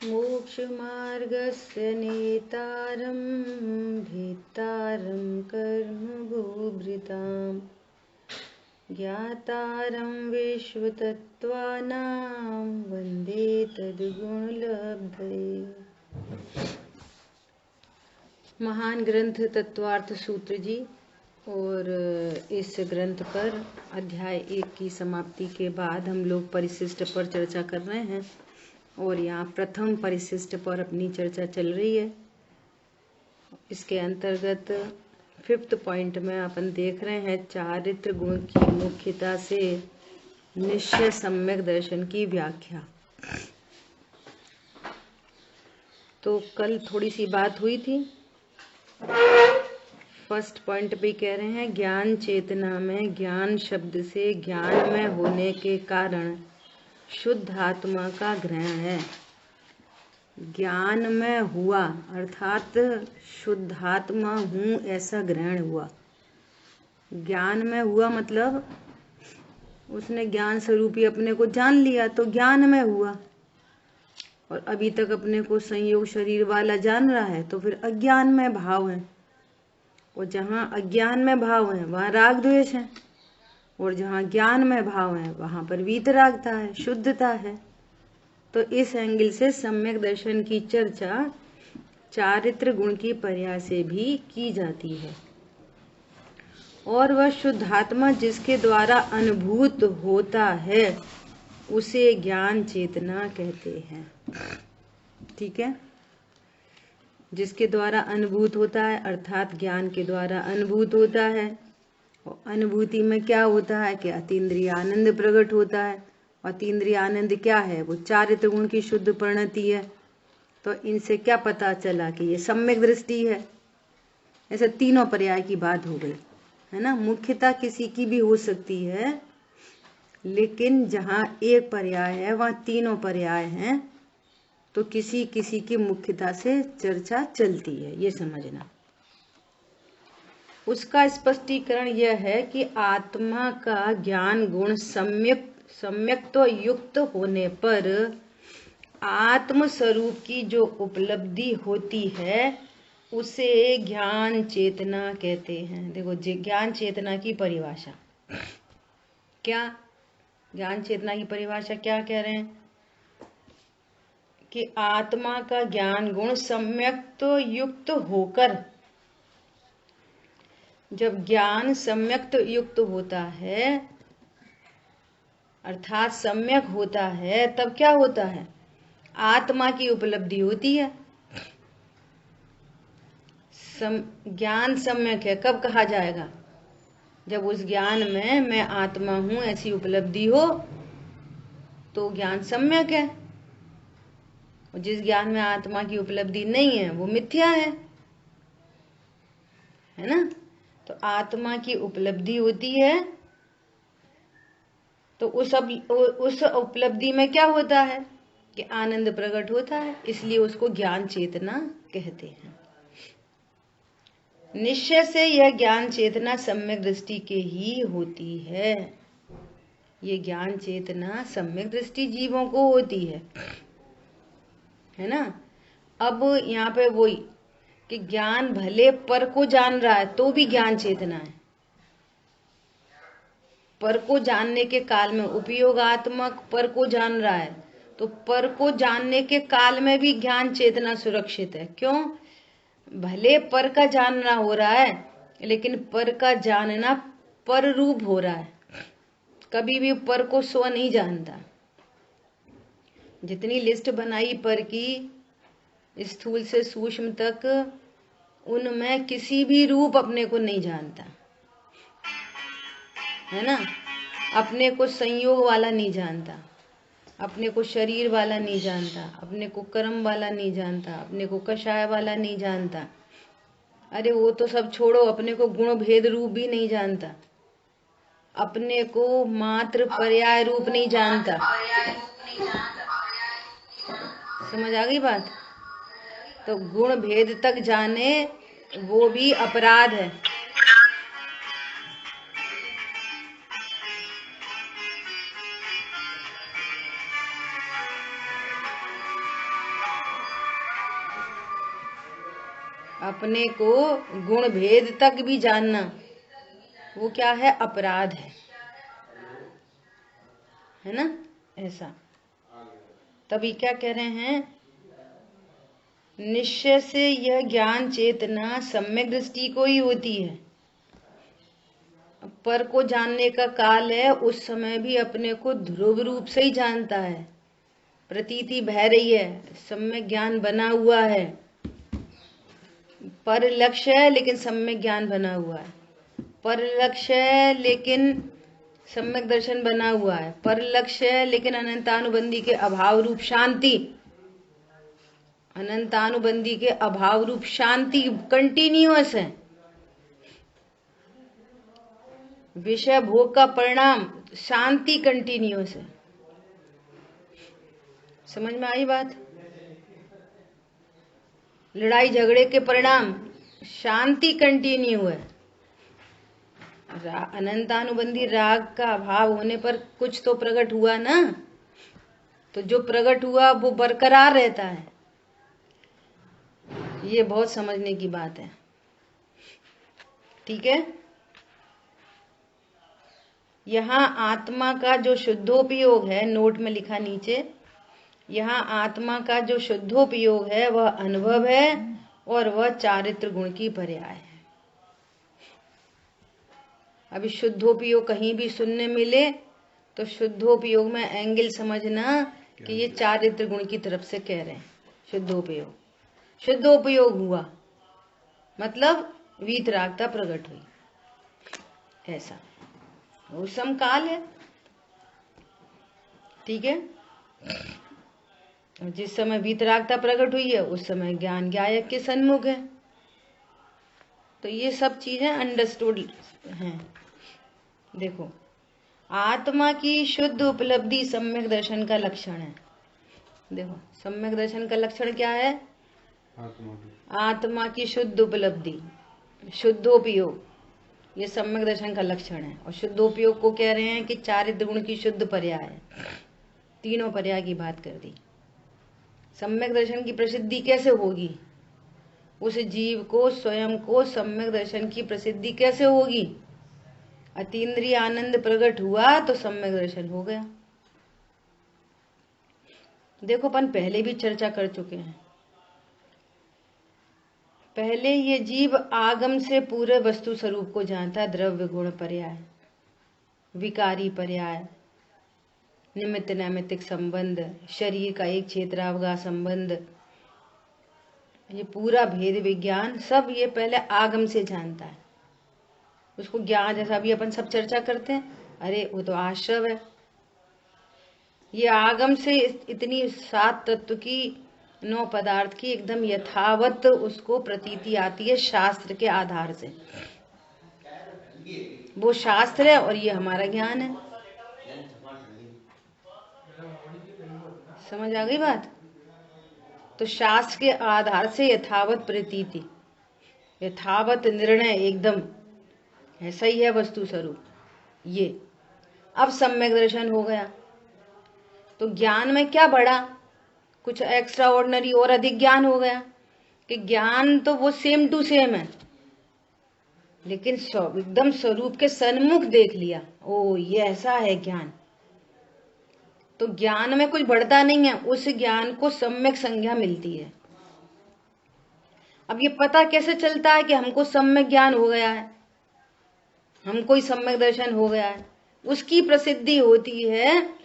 मोक्षमार्गस्य नेतारं भेत्तारं कर्मभूभृतां ज्ञातारं विश्वतत्त्वानां वन्दे तद्गुणलब्धये। महान ग्रंथ तत्वार्थ सूत्र जी। और इस ग्रंथ पर अध्याय 1 की समाप्ति के बाद हम लोग परिशिष्ट पर चर्चा कर रहे हैं और यहाँ प्रथम परिशिष्ट पर अपनी चर्चा चल रही है। इसके अंतर्गत 5th पॉइंट में अपन देख रहे हैं चारित्र गुण की मुख्यता से निश्चय सम्यक दर्शन की व्याख्या। तो कल थोड़ी सी बात हुई थी। फर्स्ट पॉइंट पे कह रहे हैं ज्ञान चेतना में ज्ञान शब्द से ज्ञान में होने के कारण शुद्ध आत्मा का ग्रहण है। ज्ञान में हुआ अर्थात शुद्धात्मा हूँ ऐसा ग्रहण हुआ। ज्ञान में हुआ मतलब उसने ज्ञान स्वरूपी अपने को जान लिया तो ज्ञान में हुआ। और अभी तक अपने को संयोग शरीर वाला जान रहा है तो फिर अज्ञान में भाव है। और जहाँ अज्ञान में भाव है वहाँ राग द्वेष है और जहाँ ज्ञान में भाव है वहाँ पर वीतरागता है, शुद्धता है। तो इस एंगल से सम्यक दर्शन की चर्चा चारित्र गुण की पर्याय से भी की जाती है। और वह शुद्धात्मा जिसके द्वारा अनुभूत होता है उसे ज्ञान चेतना कहते हैं। ठीक है, जिसके द्वारा अनुभूत होता है अर्थात ज्ञान के द्वारा अनुभूत होता है। और अनुभूति में क्या होता है कि अतीन्द्रिय आनंद प्रकट होता है। अतीन्द्रिय आनंद क्या है? वो चारित्र गुण की शुद्ध परिणति है। तो इनसे क्या पता चला कि ये सम्यक दृष्टि है। ऐसे तीनों पर्याय की बात हो गई है ना। मुख्यता किसी की भी हो सकती है लेकिन जहाँ एक पर्याय है वहाँ तीनों पर्याय हैं तो किसी किसी की मुख्यता से चर्चा चलती है, ये समझना। उसका स्पष्टीकरण यह है कि आत्मा का ज्ञान गुण सम्यक्त्व युक्त होने पर आत्म स्वरूप की जो उपलब्धि होती है उसे ज्ञान चेतना कहते हैं। देखो ज्ञान चेतना की परिभाषा क्या, ज्ञान चेतना की परिभाषा क्या कह रहे हैं कि आत्मा का ज्ञान गुण सम्यक्त्व युक्त होकर, जब ज्ञान सम्यक्त्व युक्त होता है अर्थात सम्यक होता है तब क्या होता है? आत्मा की उपलब्धि होती है। ज्ञान सम्यक है कब कहा जाएगा? जब उस ज्ञान में मैं आत्मा हूं ऐसी उपलब्धि हो तो ज्ञान सम्यक है। और जिस ज्ञान में आत्मा की उपलब्धि नहीं है वो मिथ्या है ना। तो आत्मा की उपलब्धि होती है तो उस उपलब्धि में क्या होता है कि आनंद प्रकट होता है, इसलिए उसको ज्ञान चेतना कहते हैं। निश्चय से यह ज्ञान चेतना सम्यक दृष्टि के ही होती है। ये ज्ञान चेतना सम्यक दृष्टि जीवों को होती है ना। अब यहाँ पे वही कि ज्ञान भले पर को जान रहा है तो भी ज्ञान चेतना है। पर को जानने के काल में उपयोगात्मक पर को जान रहा है तो पर को जानने के काल में भी ज्ञान चेतना सुरक्षित है। क्यों? भले पर का जानना हो रहा है लेकिन पर का जानना पर रूप हो रहा है। कभी भी पर को स्व नहीं जानता। जितनी लिस्ट बनाई पर की स्थूल से सूक्ष्म तक उनमें किसी भी रूप अपने को नहीं जानता है ना। अपने को संयोग वाला नहीं जानता, अपने को शरीर वाला नहीं जानता, अपने को कर्म वाला नहीं जानता, अपने को कषाय वाला नहीं जानता। अरे वो तो सब छोड़ो, अपने को गुण भेद रूप भी नहीं जानता, अपने को मात्र पर्याय रूप नहीं जानता। समझ आ गई बात? तो गुण भेद तक जाने वो भी अपराध है। अपने को गुण भेद तक भी जानना वो क्या है? अपराध है ना? ऐसा। तभी क्या कह रहे हैं? निश्चय से यह ज्ञान चेतना सम्यक दृष्टि को ही होती है। पर को जानने का काल है, उस समय भी अपने को ध्रुव रूप से ही जानता है। प्रतीति बह रही है, सम्यक ज्ञान बना हुआ है। पर लक्ष्य है लेकिन सम्यक ज्ञान बना हुआ है। पर लक्ष्य है लेकिन सम्यक दर्शन बना हुआ है। पर लक्ष्य है लेकिन अनंतानुबंधी के अभाव रूप शांति, अनंतानुबंधी के अभाव रूप शांति कंटिन्यूअस है। विषय भोग का परिणाम शांति कंटिन्यूअस है। समझ में आई बात? लड़ाई झगड़े के परिणाम शांति कंटिन्यू है। अनंतानुबंधी राग का अभाव होने पर कुछ तो प्रकट हुआ ना, तो जो प्रकट हुआ वो बरकरार रहता है। ये बहुत समझने की बात है। ठीक है। यहाँ आत्मा का जो शुद्धोपयोग है, नोट में लिखा नीचे, यहाँ आत्मा का जो शुद्धोपयोग है वह अनुभव है और वह चारित्र गुण की पर्याय है। अभी शुद्धोपयोग कहीं भी सुनने मिले तो शुद्धोपयोग में एंगल समझना कि ये चारित्र गुण की तरफ से कह रहे हैं। शुद्धोपयोग, शुद्धोपयोग हुआ मतलब वीतरागता प्रकट हुई, ऐसा वो समकाल है। ठीक है। जिस समय वीतरागता प्रकट हुई है उस समय ज्ञान ज्ञायक के सन्मुख है। तो ये सब चीजें अंडरस्टूड हैं। देखो, आत्मा की शुद्ध उपलब्धि सम्यक दर्शन का लक्षण है। देखो, सम्यक दर्शन का लक्षण क्या है? आत्मा की शुद्ध उपलब्धि, शुद्धोपयोग, ये सम्यक दर्शन का लक्षण है। और शुद्धोपयोग को कह रहे हैं कि चारित्र गुण की शुद्ध पर्याय है। तीनों पर्याय की बात कर दी। सम्यक दर्शन की प्रसिद्धि कैसे होगी? उस जीव को, स्वयं को सम्यक दर्शन की प्रसिद्धि कैसे होगी? अतीन्द्रिय आनंद प्रकट हुआ तो सम्यक दर्शन हो गया। देखो, अपन पहले भी चर्चा कर चुके हैं। पहले ये जीव आगम से पूरे वस्तु स्वरूप को जानता, द्रव्य गुण पर्याय, विकारी पर्याय, निमित्त नैमित्तिक संबंध, शरीर का एक क्षेत्रावगा संबंध, ये पूरा भेद विज्ञान सब ये पहले आगम से जानता है। उसको ज्ञान, जैसा अभी अपन सब चर्चा करते हैं, अरे वो तो आश्रव है। ये आगम से इतनी 7 तत्व की, 9 पदार्थ की एकदम यथावत उसको प्रतीति आती है शास्त्र के आधार से। वो शास्त्र है और ये हमारा ज्ञान है। समझ आ गई बात? तो शास्त्र के आधार से यथावत प्रतीति, यथावत निर्णय एकदम ऐसा ही है वस्तु स्वरूप। ये अब सम्यक दर्शन हो गया तो ज्ञान में क्या बढ़ा? कुछ एक्स्ट्रा ऑर्डिनरी और अधिक ज्ञान हो गया कि ज्ञान तो वो सेम टू सेम है, लेकिन एकदम स्वरूप के सन्मुख देख लिया। ओ, ये ऐसा है ज्ञान। तो ज्ञान में कुछ बढ़ता नहीं है, उस ज्ञान को सम्यक संज्ञा मिलती है। अब ये पता कैसे चलता है कि हमको सम्यक ज्ञान हो गया है, हमको ही सम्यक दर्शन हो गया है? उसकी प्रसिद्धि होती है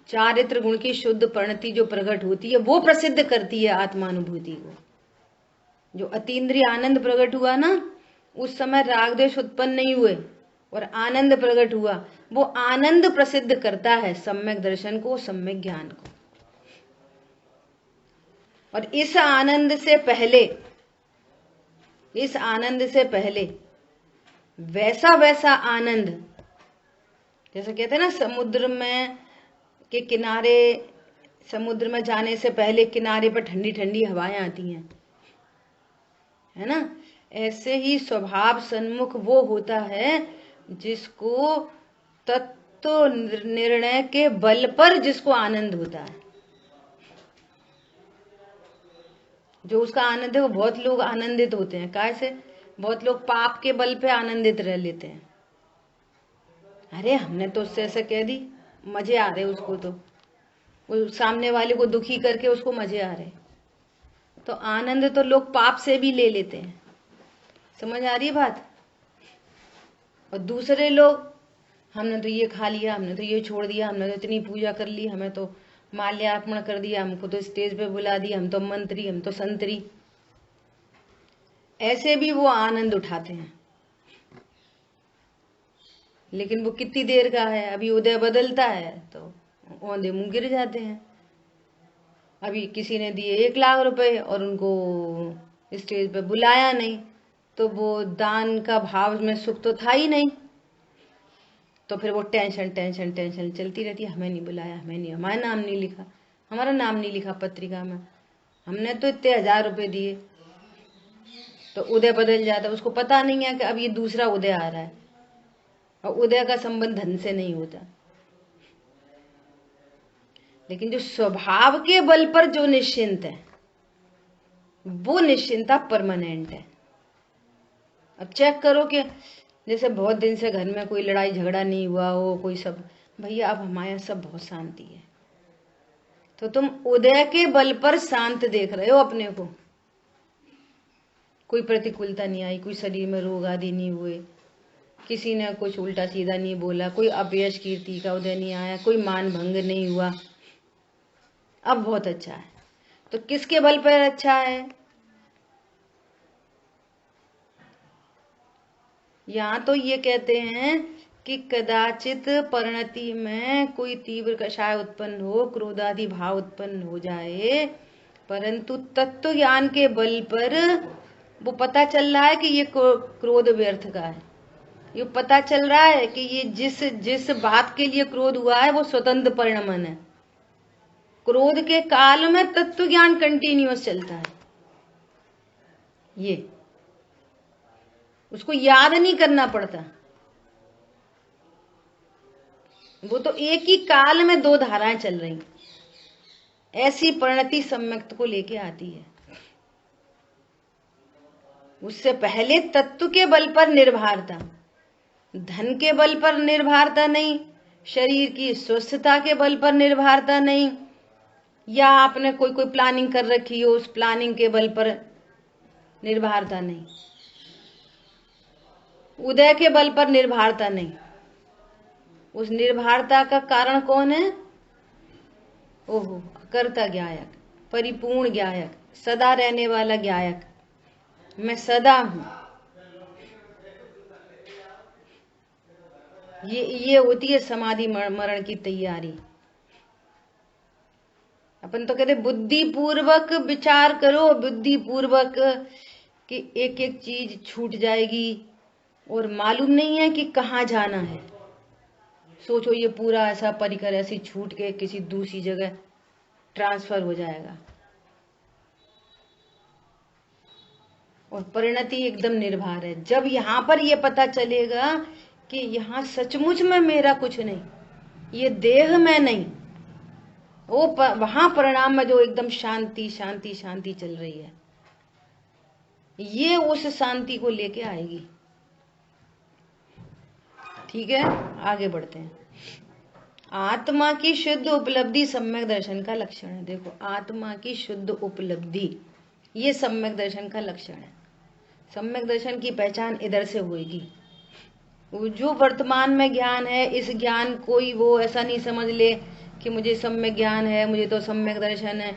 चारित्र गुण की शुद्ध परिणति जो प्रकट होती है, वो प्रसिद्ध करती है आत्मानुभूति को। जो अतीन्द्रिय आनंद प्रकट हुआ ना, उस समय राग द्वेष उत्पन्न नहीं हुए और आनंद प्रकट हुआ। वो आनंद प्रसिद्ध करता है सम्यक दर्शन को, सम्यक ज्ञान को। और इस आनंद से पहले वैसा वैसा आनंद, जैसे कहते हैं ना, समुद्र में जाने से पहले किनारे पर ठंडी ठंडी हवाएं आती हैं, है ना? ऐसे ही स्वभाव सन्मुख वो होता है जिसको तत्व निर्णय के बल पर जिसको आनंद होता है। जो उसका आनंद है वो बहुत लोग आनंदित होते हैं। काहे से? बहुत लोग पाप के बल पे आनंदित रह लेते हैं। अरे हमने तो उससे ऐसे कह दी, मजे आ रहे उसको, तो वो सामने वाले को दुखी करके उसको मजे आ रहे। तो आनंद तो लोग पाप से भी ले लेते हैं। समझ आ रही है बात? और दूसरे लोग, हमने तो ये खा लिया, हमने तो ये छोड़ दिया, हमने तो इतनी पूजा कर ली, हमें तो माल्यार्पण कर दिया, हमको तो स्टेज पे बुला दिया, हम तो मंत्री, हम तो संतरी, ऐसे भी वो आनंद उठाते हैं। लेकिन वो कितनी देर का है, अभी उदय बदलता है तो औंधे मुंह गिर जाते हैं। अभी किसी ने दिए 1 लाख रुपए और उनको स्टेज पे बुलाया नहीं, तो वो दान का भाव में सुख तो था ही नहीं। तो फिर वो टेंशन टेंशन टेंशन चलती रहती है, हमें नहीं बुलाया, हमें नहीं, हमारा नाम नहीं लिखा, हमारा नाम नहीं लिखा पत्रिका में, हमने तो इतने 1000 रुपए दिए। तो उदय बदल जाता है, उसको पता नहीं है कि अब ये दूसरा उदय आ रहा है, और उदय का संबंध धन से नहीं होता। लेकिन जो स्वभाव के बल पर जो निश्चिंत है, वो निश्चिंता परमानेंट है। अब चेक करो कि जैसे बहुत दिन से घर में कोई लड़ाई झगड़ा नहीं हुआ हो, कोई सब, भैया अब हमारे यहाँ सब बहुत शांति है, तो तुम उदय के बल पर शांत देख रहे हो अपने को। कोई प्रतिकूलता नहीं आई, कोई शरीर में रोग आदि नहीं हुए, किसी ने कुछ उल्टा सीधा नहीं बोला, कोई अपयश कीर्ति का उदय नहीं आया, कोई मान भंग नहीं हुआ। अब बहुत अच्छा है। तो किसके बल पर अच्छा है? यहाँ तो ये कहते हैं कि कदाचित परिणति में कोई तीव्र कषाय उत्पन्न हो, क्रोधादि भाव उत्पन्न हो जाए, परंतु तत्व ज्ञान के बल पर वो पता चल रहा है कि ये क्रोध व्यर्थ का है। ये पता चल रहा है कि ये जिस जिस बात के लिए क्रोध हुआ है वो स्वतंत्र परिणमन है। क्रोध के काल में तत्व ज्ञान कंटिन्यूअस चलता है। ये उसको याद नहीं करना पड़ता, वो तो एक ही काल में 2 धाराएं चल रही। ऐसी परिणति सम्यक्त को लेके आती है। उससे पहले तत्व के बल पर निर्भरता, धन के बल पर निर्भरता नहीं, शरीर की स्वस्थता के बल पर निर्भरता नहीं, या आपने कोई कोई प्लानिंग कर रखी हो, उस प्लानिंग के बल पर निर्भरता नहीं, उदय के बल पर निर्भरता नहीं। उस निर्भरता का कारण कौन है? ओहो, कर्ता ज्ञायक, परिपूर्ण ज्ञायक, सदा रहने वाला ज्ञायक, मैं सदा हूं। ये होती है समाधि मरण की तैयारी। अपन तो कहते बुद्धि पूर्वक विचार करो, बुद्धि पूर्वक कि एक एक चीज छूट जाएगी और मालूम नहीं है कि कहाँ जाना है। सोचो ये पूरा ऐसा परिकर ऐसी छूट के किसी दूसरी जगह ट्रांसफर हो जाएगा, और परिणति एकदम निर्भर है। जब यहाँ पर ये पता चलेगा कि यहाँ सचमुच में मेरा कुछ नहीं, ये देह में नहीं, वो वहां परिणाम में जो एकदम शांति शांति शांति चल रही है, ये उस शांति को लेके आएगी। ठीक है, आगे बढ़ते हैं। आत्मा की शुद्ध उपलब्धि सम्यक दर्शन का लक्षण है। देखो, आत्मा की शुद्ध उपलब्धि ये सम्यक दर्शन का लक्षण है। सम्यक दर्शन की पहचान इधर से होगी। जो वर्तमान में ज्ञान है, इस ज्ञान कोई वो ऐसा नहीं समझ ले कि मुझे सम्यक ज्ञान है, मुझे तो सम्यक दर्शन है।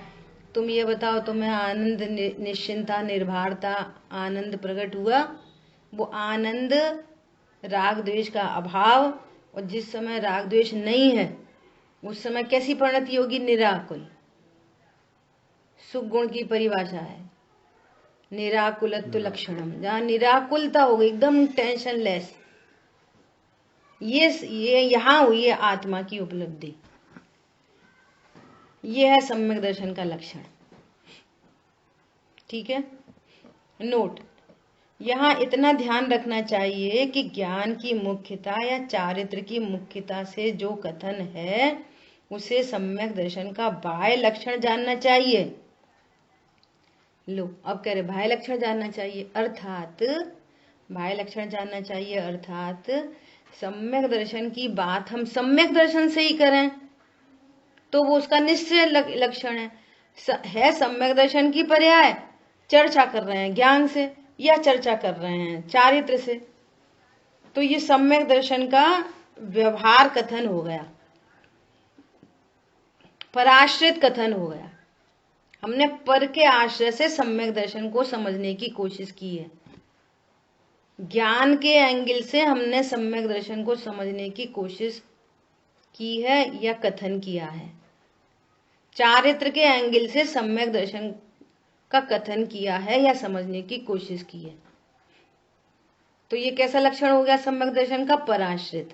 तुम ये बताओ, तुम्हें आनंद, निश्चिंता, निर्भरता, आनंद प्रकट हुआ, वो आनंद राग द्वेष का अभाव, और जिस समय राग द्वेष नहीं है उस समय कैसी परिणति होगी? निराकुल। सुख गुण की परिभाषा है निराकुलत्व लक्षणम, जहां निराकुलता होगी, एकदम टेंशन लेस। ये यहां हुई है आत्मा की उपलब्धि। ये है सम्यक दर्शन का लक्षण। ठीक है, नोट, यहाँ इतना ध्यान रखना चाहिए कि ज्ञान की मुख्यता या चारित्र की मुख्यता से जो कथन है उसे सम्यक दर्शन का बाह्य लक्षण जानना चाहिए, लो अब कह रहे बाह्य लक्षण जानना चाहिए, अर्थात बाह्य लक्षण जानना चाहिए अर्थात सम्यक दर्शन की बात हम सम्यक दर्शन से ही करें तो वो उसका निश्चय लक्षण है सम्यक दर्शन की पर्याय चर्चा कर रहे हैं ज्ञान से या चर्चा कर रहे हैं चारित्र से, तो ये सम्यक दर्शन का व्यवहार कथन हो गया, पराश्रित कथन हो गया। हमने पर के आश्रय से सम्यक दर्शन को समझने की कोशिश की है, ज्ञान के एंगल से हमने सम्यक दर्शन को समझने की कोशिश की है या कथन किया है, चारित्र के एंगल से सम्यक दर्शन का कथन किया है या समझने की कोशिश की है। तो ये कैसा लक्षण हो गया सम्यक दर्शन का? पराश्रित।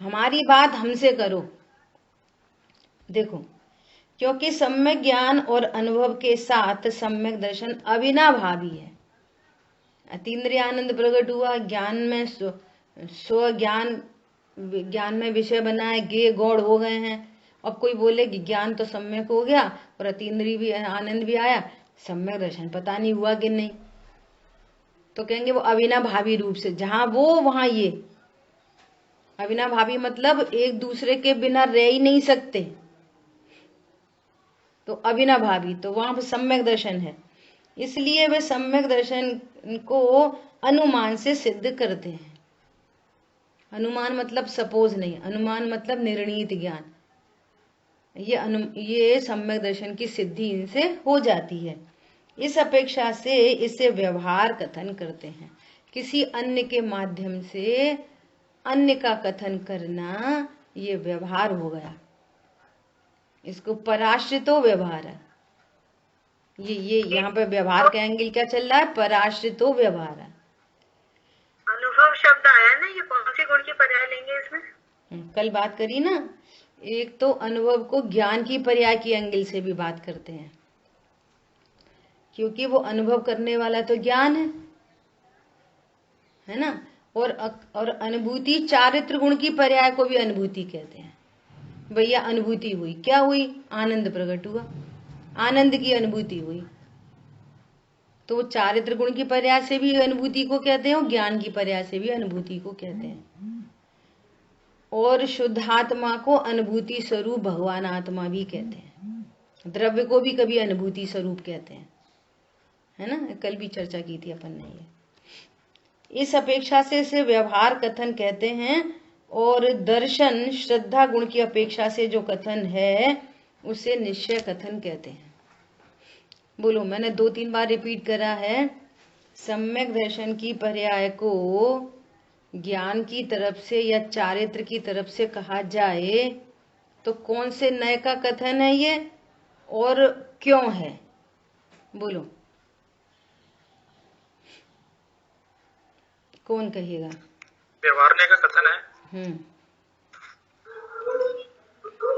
हमारी बात हमसे करो। देखो, क्योंकि सम्यक ज्ञान और अनुभव के साथ सम्यक दर्शन अविनाभावी है। अतीन्द्रिय आनंद प्रकट हुआ, ज्ञान में स्व ज्ञान में विषय बना है, गे गौड़ हो गए हैं। अब कोई बोले कि ज्ञान तो सम्यक हो गया और अतीन्द्रिय भी आनंद भी आया, सम्यक दर्शन पता नहीं हुआ कि नहीं, तो कहेंगे वो अविनाभावी रूप से, जहां वो वहां ये। अविनाभावी मतलब एक दूसरे के बिना रह ही नहीं सकते, तो अविनाभावी, तो वहां पर सम्यक दर्शन है, इसलिए वे सम्यक दर्शन को अनुमान से सिद्ध करते हैं। अनुमान मतलब सपोज नहीं, अनुमान मतलब निर्णीत ज्ञान। ये सम्यक दर्शन की सिद्धि इनसे हो जाती है। इस अपेक्षा से इसे व्यवहार कथन करते हैं। किसी अन्य के माध्यम से अन्य का कथन करना ये व्यवहार हो गया, इसको पराश्रितो व्यवहार है। ये यहाँ पे व्यवहार का एंगल क्या चल रहा है? पराश्रितो व्यवहार है। अनुभव शब्द आया ना, ये कौन सी गुण की पर्याय लेंगे इसमें? कल बात करी ना, एक तो अनुभव को ज्ञान की पर्याय की एंगल से भी बात करते हैं, क्योंकि वो अनुभव करने वाला तो ज्ञान है ना, और अनुभूति चारित्र गुण की पर्याय को भी अनुभूति कहते हैं। भैया अनुभूति हुई, क्या हुई? आनंद प्रकट हुआ, आनंद की अनुभूति हुई, तो वो चारित्र गुण की पर्याय से भी अनुभूति को कहते हैं और ज्ञान की पर्याय से भी अनुभूति को कहते हैं। और शुद्धात्मा को अनुभूति स्वरूप भगवान आत्मा भी कहते हैं। द्रव्य को भी कभी अनुभूति स्वरूप कहते हैं, है ना, कल भी चर्चा की थी अपन ने ये। इस अपेक्षा से इसे व्यवहार कथन कहते हैं, और दर्शन श्रद्धा गुण की अपेक्षा से जो कथन है उसे निश्चय कथन कहते हैं। बोलो, मैंने 2-3 बार रिपीट करा है, सम्यक दर्शन की पर्याय को ज्ञान की तरफ से या चारित्र की तरफ से कहा जाए तो कौन से नए का कथन है ये और क्यों है? बोलो, कौन कहेगा? व्यवहारने का कथन है।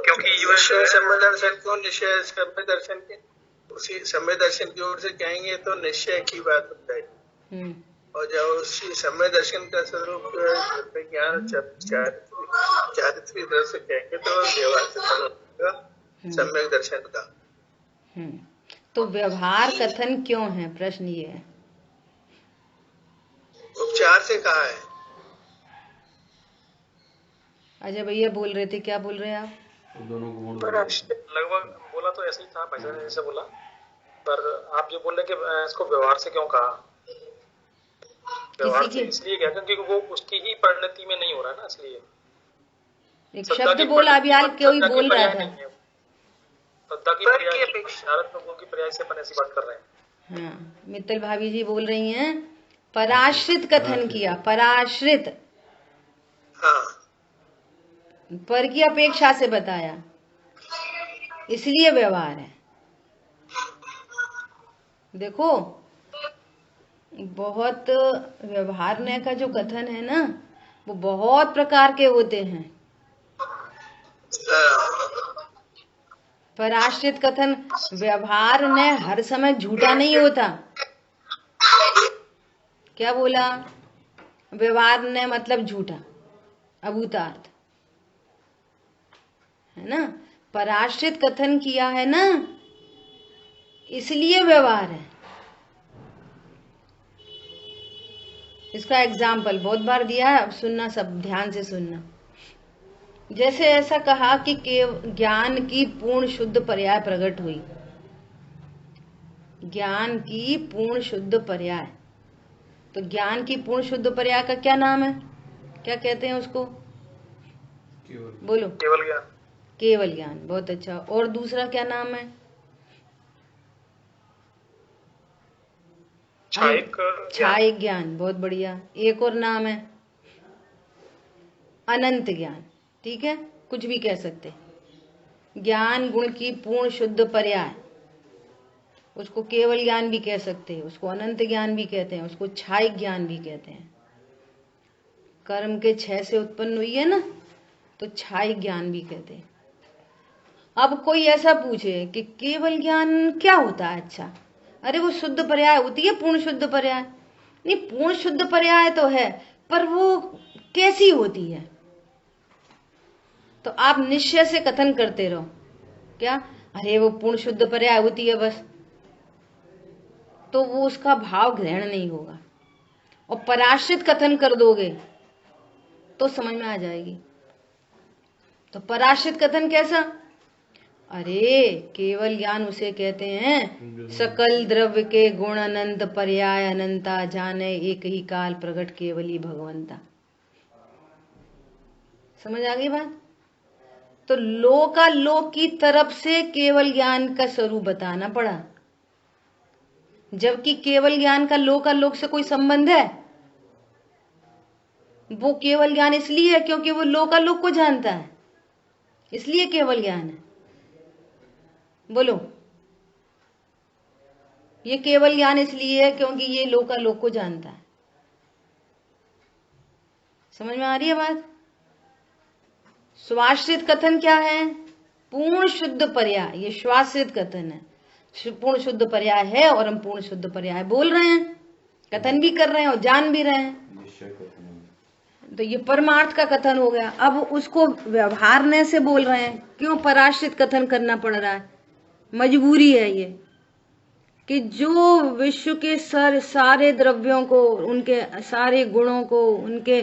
क्योंकि निश्चय सम्यक दर्शन को निश्चय सम्यक दर्शन के उसी सम्यक दर्शन की ओर से कहेंगे तो निश्चय की बात हो जाएगी, और जब उसी सम्यक दर्शन का स्वरूप ज्ञान चारित्र की तरफ से कहेंगे तो व्यवहार कथन सम्यक दर्शन का। तो व्यवहार कथन क्यों है? प्रश्न ये है। उपचार से कहा है। अजय भैया बोल रहे थे, क्या बोल रहे हैं आप? दोनों लगभग बोला तो ऐसे ही था, भाई ने जैसे बोला, पर आप जो बोल रहे कि इसको व्यवहार से क्यों कहा? व्यवहार से इसलिए कहते हैं क्योंकि वो उसकी ही परिणति में नहीं हो रहा है ना, इसलिए एक शब्द बोला अभी यार, कोई बोल रहा था श्रद्धा की पर्याय से अपन ऐसी बात कर रहे हैं। हाँ, मित्तल भाभी जी बोल रही हैं पराश्रित कथन किया, पराश्रित, पर की अपेक्षा से बताया, इसलिए व्यवहार है। देखो, बहुत व्यवहारने का जो कथन है ना, वो बहुत प्रकार के होते हैं। पराश्रित कथन व्यवहार ने हर समय झूठा नहीं होता। क्या बोला? व्यवहार ने मतलब झूठा, अभूतार्थ, है ना। पराश्रित कथन किया है ना, इसलिए व्यवहार है। इसका एग्जाम्पल बहुत बार दिया है, अब सुनना, सब ध्यान से सुनना। जैसे ऐसा कहा कि ज्ञान की पूर्ण शुद्ध पर्याय प्रकट हुई। ज्ञान की पूर्ण शुद्ध पर्याय, तो ज्ञान की पूर्ण शुद्ध पर्याय का क्या नाम है, क्या कहते हैं उसको? बोलो। केवल ज्ञान। केवल ज्ञान, बहुत अच्छा। और दूसरा क्या नाम है? छायिक ज्ञान, बहुत बढ़िया। एक और नाम है अनंत ज्ञान। ठीक है, कुछ भी कह सकते। ज्ञान गुण की पूर्ण शुद्ध पर्याय, उसको केवल ज्ञान भी कह सकते हैं, उसको अनंत ज्ञान भी कहते हैं, उसको छायिक ज्ञान भी कहते हैं। कर्म के 6 से उत्पन्न हुई है ना, तो छायिक ज्ञान भी कहते हैं। अब कोई ऐसा पूछे कि केवल ज्ञान क्या होता है? अच्छा, अरे वो शुद्ध पर्याय होती है, पूर्ण शुद्ध पर्याय। नहीं, पूर्ण शुद्ध पर्याय तो है, पर वो कैसी होती है? तो आप निश्चय से कथन करते रहो, क्या अरे वो पूर्ण शुद्ध पर्याय होती है बस, तो वो उसका भाव ग्रहण नहीं होगा। और पराश्रित कथन कर दोगे तो समझ में आ जाएगी। तो पराश्रित कथन कैसा? अरे केवल ज्ञान उसे कहते हैं सकल द्रव्य के गुण अनंत पर्याय अनंता, जाने एक ही काल प्रकट केवली भगवंता। समझ आ गई बात? तो लोकालोक की तरफ से केवल ज्ञान का स्वरूप बताना पड़ा, जबकि केवल ज्ञान का लोकालोक से कोई संबंध है? वो केवल ज्ञान इसलिए है क्योंकि वो लोकालोक को जानता है, इसलिए केवल ज्ञान है। बोलो, ये केवल ज्ञान इसलिए है क्योंकि ये लोकालोक को जानता है। समझ में आ रही है बात? स्वाश्रित कथन क्या है? पूर्ण शुद्ध पर्याय। ये स्वाश्रित कथन है, पूर्ण शुद्ध पर्याय है और हम पूर्ण शुद्ध पर्याय बोल रहे हैं, कथन भी कर रहे हैं और जान भी रहे हैं, तो ये परमार्थ का कथन हो गया। अब उसको व्यवहारने से बोल रहे हैं, क्यों पराश्रित कथन करना पड़ रहा है? मजबूरी है ये, कि जो विश्व के सारे द्रव्यों को, उनके सारे गुणों को, उनके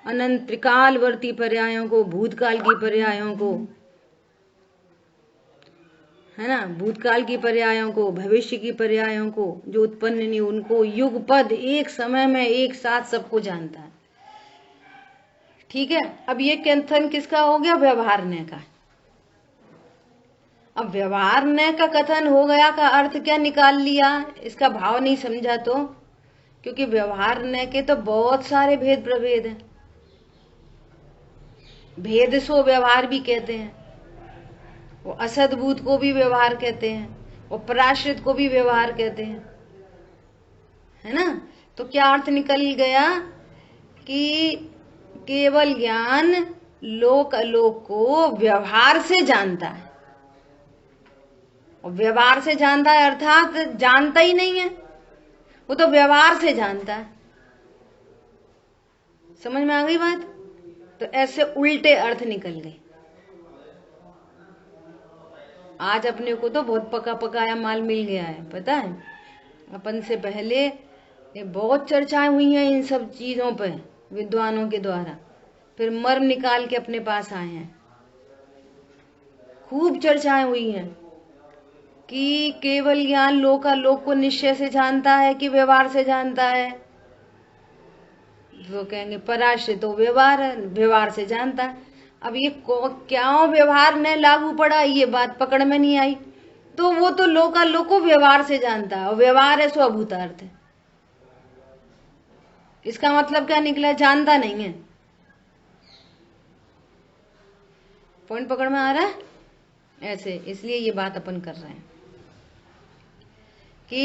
अनंत त्रिकालवर्ती पर्यायों को, भूतकाल की पर्यायों को, है ना, भूतकाल की पर्यायों को, भविष्य की पर्यायों को, जो उत्पन्न नहीं, उनको युगपद एक समय में एक साथ सबको जानता है। ठीक है, अब ये कथन किसका हो गया? व्यवहारने का। अब व्यवहारने का कथन हो गया का अर्थ क्या निकाल लिया? इसका भाव नहीं समझा तो, क्योंकि व्यवहारने के तो बहुत सारे भेद प्रभेद हैं। भेद सो व्यवहार भी कहते हैं, वो असद्भूत को भी व्यवहार कहते हैं, वो पराश्रित को भी व्यवहार कहते हैं, है ना। तो क्या अर्थ निकल गया कि केवल ज्ञान लोक अलोक को व्यवहार से जानता है, और व्यवहार से जानता है अर्थात जानता ही नहीं है, वो तो व्यवहार से जानता है। समझ में आ गई बात? तो ऐसे उल्टे अर्थ निकल गए। आज अपने को तो बहुत पका पकाया माल मिल गया है, पता है। अपन से पहले ये बहुत चर्चाएं हुई हैं इन सब चीजों पे विद्वानों के द्वारा, फिर मर्म निकाल के अपने पास आए हैं। खूब चर्चाएं हुई हैं कि केवल ज्ञान लोकालोक को निश्चय से जानता है कि व्यवहार से जानता है। वो कहेंगे पराश्रित तो व्यवहार से जानता है। अब ये क्या व्यवहार ने लागू पड़ा, ये बात पकड़ में नहीं आई, तो वो तो लोकालोक को व्यवहार से जानता है, और व्यवहार है सो अभूतार्थ है। इसका मतलब क्या निकला? जानता नहीं है। पॉइंट पकड़ में आ रहा है? ऐसे, इसलिए ये बात अपन कर रहे हैं कि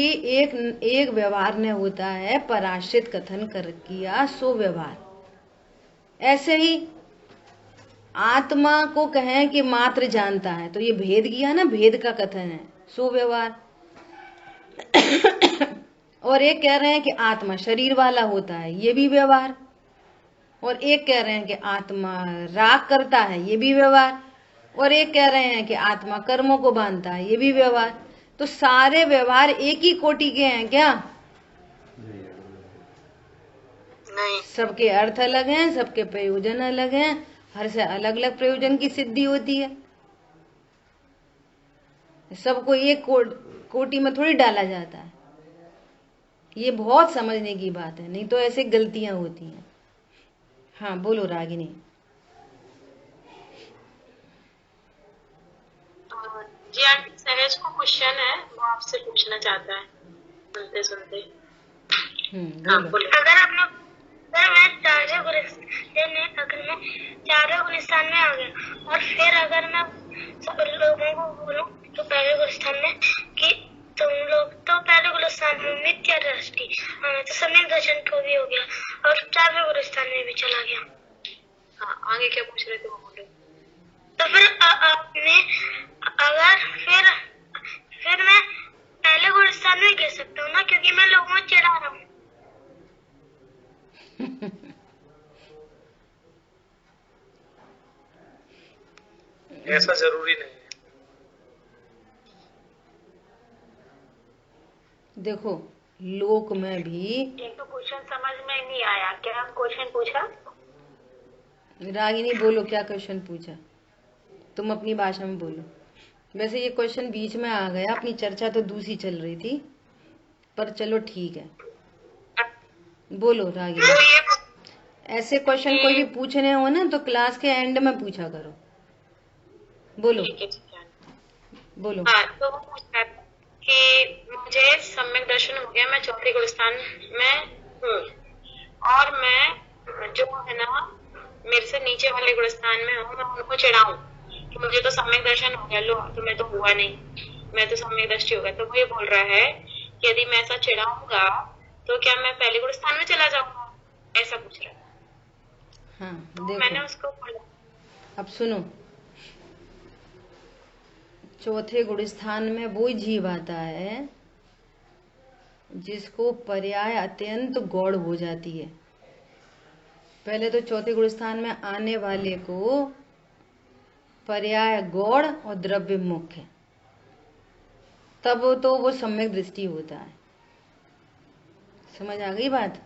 एक व्यवहार ने होता है पराश्रित कथन कर किया सो व्यवहार। ऐसे ही आत्मा को कहें कि मात्र जानता है, तो ये भेद किया ना, भेद का कथन है सो व्यवहार। और एक कह रहे हैं कि आत्मा शरीर वाला होता है, ये भी व्यवहार। और एक कह रहे हैं कि आत्मा राग करता है, ये भी व्यवहार। और एक कह रहे हैं कि आत्मा कर्मों को बांधता है, ये भी व्यवहार। तो सारे व्यवहार एक ही कोटि के हैं क्या? नहीं। सबके अर्थ अलग हैं, सबके प्रयोजन अलग हैं, हर से अलग अलग प्रयोजन की सिद्धि होती है। सबको एक कोटि में थोड़ी डाला जाता है। ये बहुत समझने की बात है, नहीं तो ऐसे गलतियां होती हैं। हाँ बोलो रागिनी। जी आंटी, सहज को क्वेश्चन है, वो आपसे पूछना चाहता है सुनते सुनते। बोलो। अगर मैं चारों गुलिस्तान में आ गया और फिर अगर मैं सब लोगों को बोलूं तो पहले गुलिस्तान में कि तुम लोग तो पहले गुलिस्तान में मिथ्या दृष्टि, तो सम्यक दर्शन को भी हो गया और चारों गुलिस्तान में भी चला गया। हाँ, आगे क्या पूछ रहे थे वो बोलो। तो फिर आपने अगर फिर मैं पहले गुलिस्तान में गिर सकता हूँ ना, क्योंकि मैं लोगों को चिढ़ा रहा हूँ। ऐसा जरूरी नहीं है। देखो लोक में भी एक तो क्वेश्चन समझ में नहीं आया, क्या क्वेश्चन पूछा? रागिनी बोलो क्या क्वेश्चन पूछा, तुम अपनी भाषा में बोलो। वैसे ये क्वेश्चन बीच में आ गया, अपनी चर्चा तो दूसरी चल रही थी, पर चलो ठीक है बोलो रागिनी। ऐसे क्वेश्चन कोई भी पूछने हो ना तो क्लास के एंड में पूछा करो। बोलो बोलो। हाँ, तो वो पूछ रहा था कि मुझे सम्यक दर्शन हो गया, मैं चौथे गुलिस्तान में हूँ और मैं जो है ना मेरे से नीचे वाले गुलिस्तान में हूँ, मैं उनको चिढ़ाऊं कि मुझे तो सम्यक दर्शन हो गया, लो तुम्हें तो हुआ नहीं, मैं तो सम्यक दृष्टि हो गया। तो वो ये बोल रहा है कि यदि मैं ऐसा चिढ़ाऊंगा तो क्या मैं पहले गुलिस्तान में चला जाऊंगा, ऐसा पूछ रहा है। हाँ तो देखो मैंने उसको बोला, अब सुनो, चौथे गुलिस्तान में वो जीव आता है जिसको पर्याय अत्यंत गौड़ हो जाती है। पहले तो चौथे गुलिस्तान में आने वाले को पर्याय गौड़ और द्रव्य मुख्य, तब तो वो सम्यक दृष्टि होता है। समझ आ गई बात?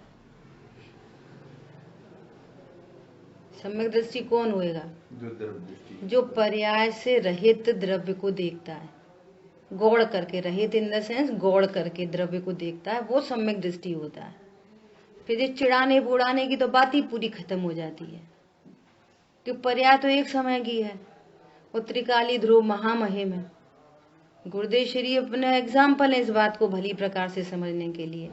सम्यक दृष्टि कौन होएगा? जो पर्याय से रहित द्रव्य को देखता है, गौड़ करके, रहित इन द सेंस गौड़ करके द्रव्य को देखता है, वो सम्यक दृष्टि होता है। फिर ये चिढ़ाने बुड़ाने की तो बात ही पूरी खत्म हो जाती है, क्योंकि पर्याय तो एक समय की है। और त्रिकाली ध्रुव महामहिम है। गुरुदेव श्री अपने एग्जाम्पल है इस बात को भली प्रकार से समझने के लिए।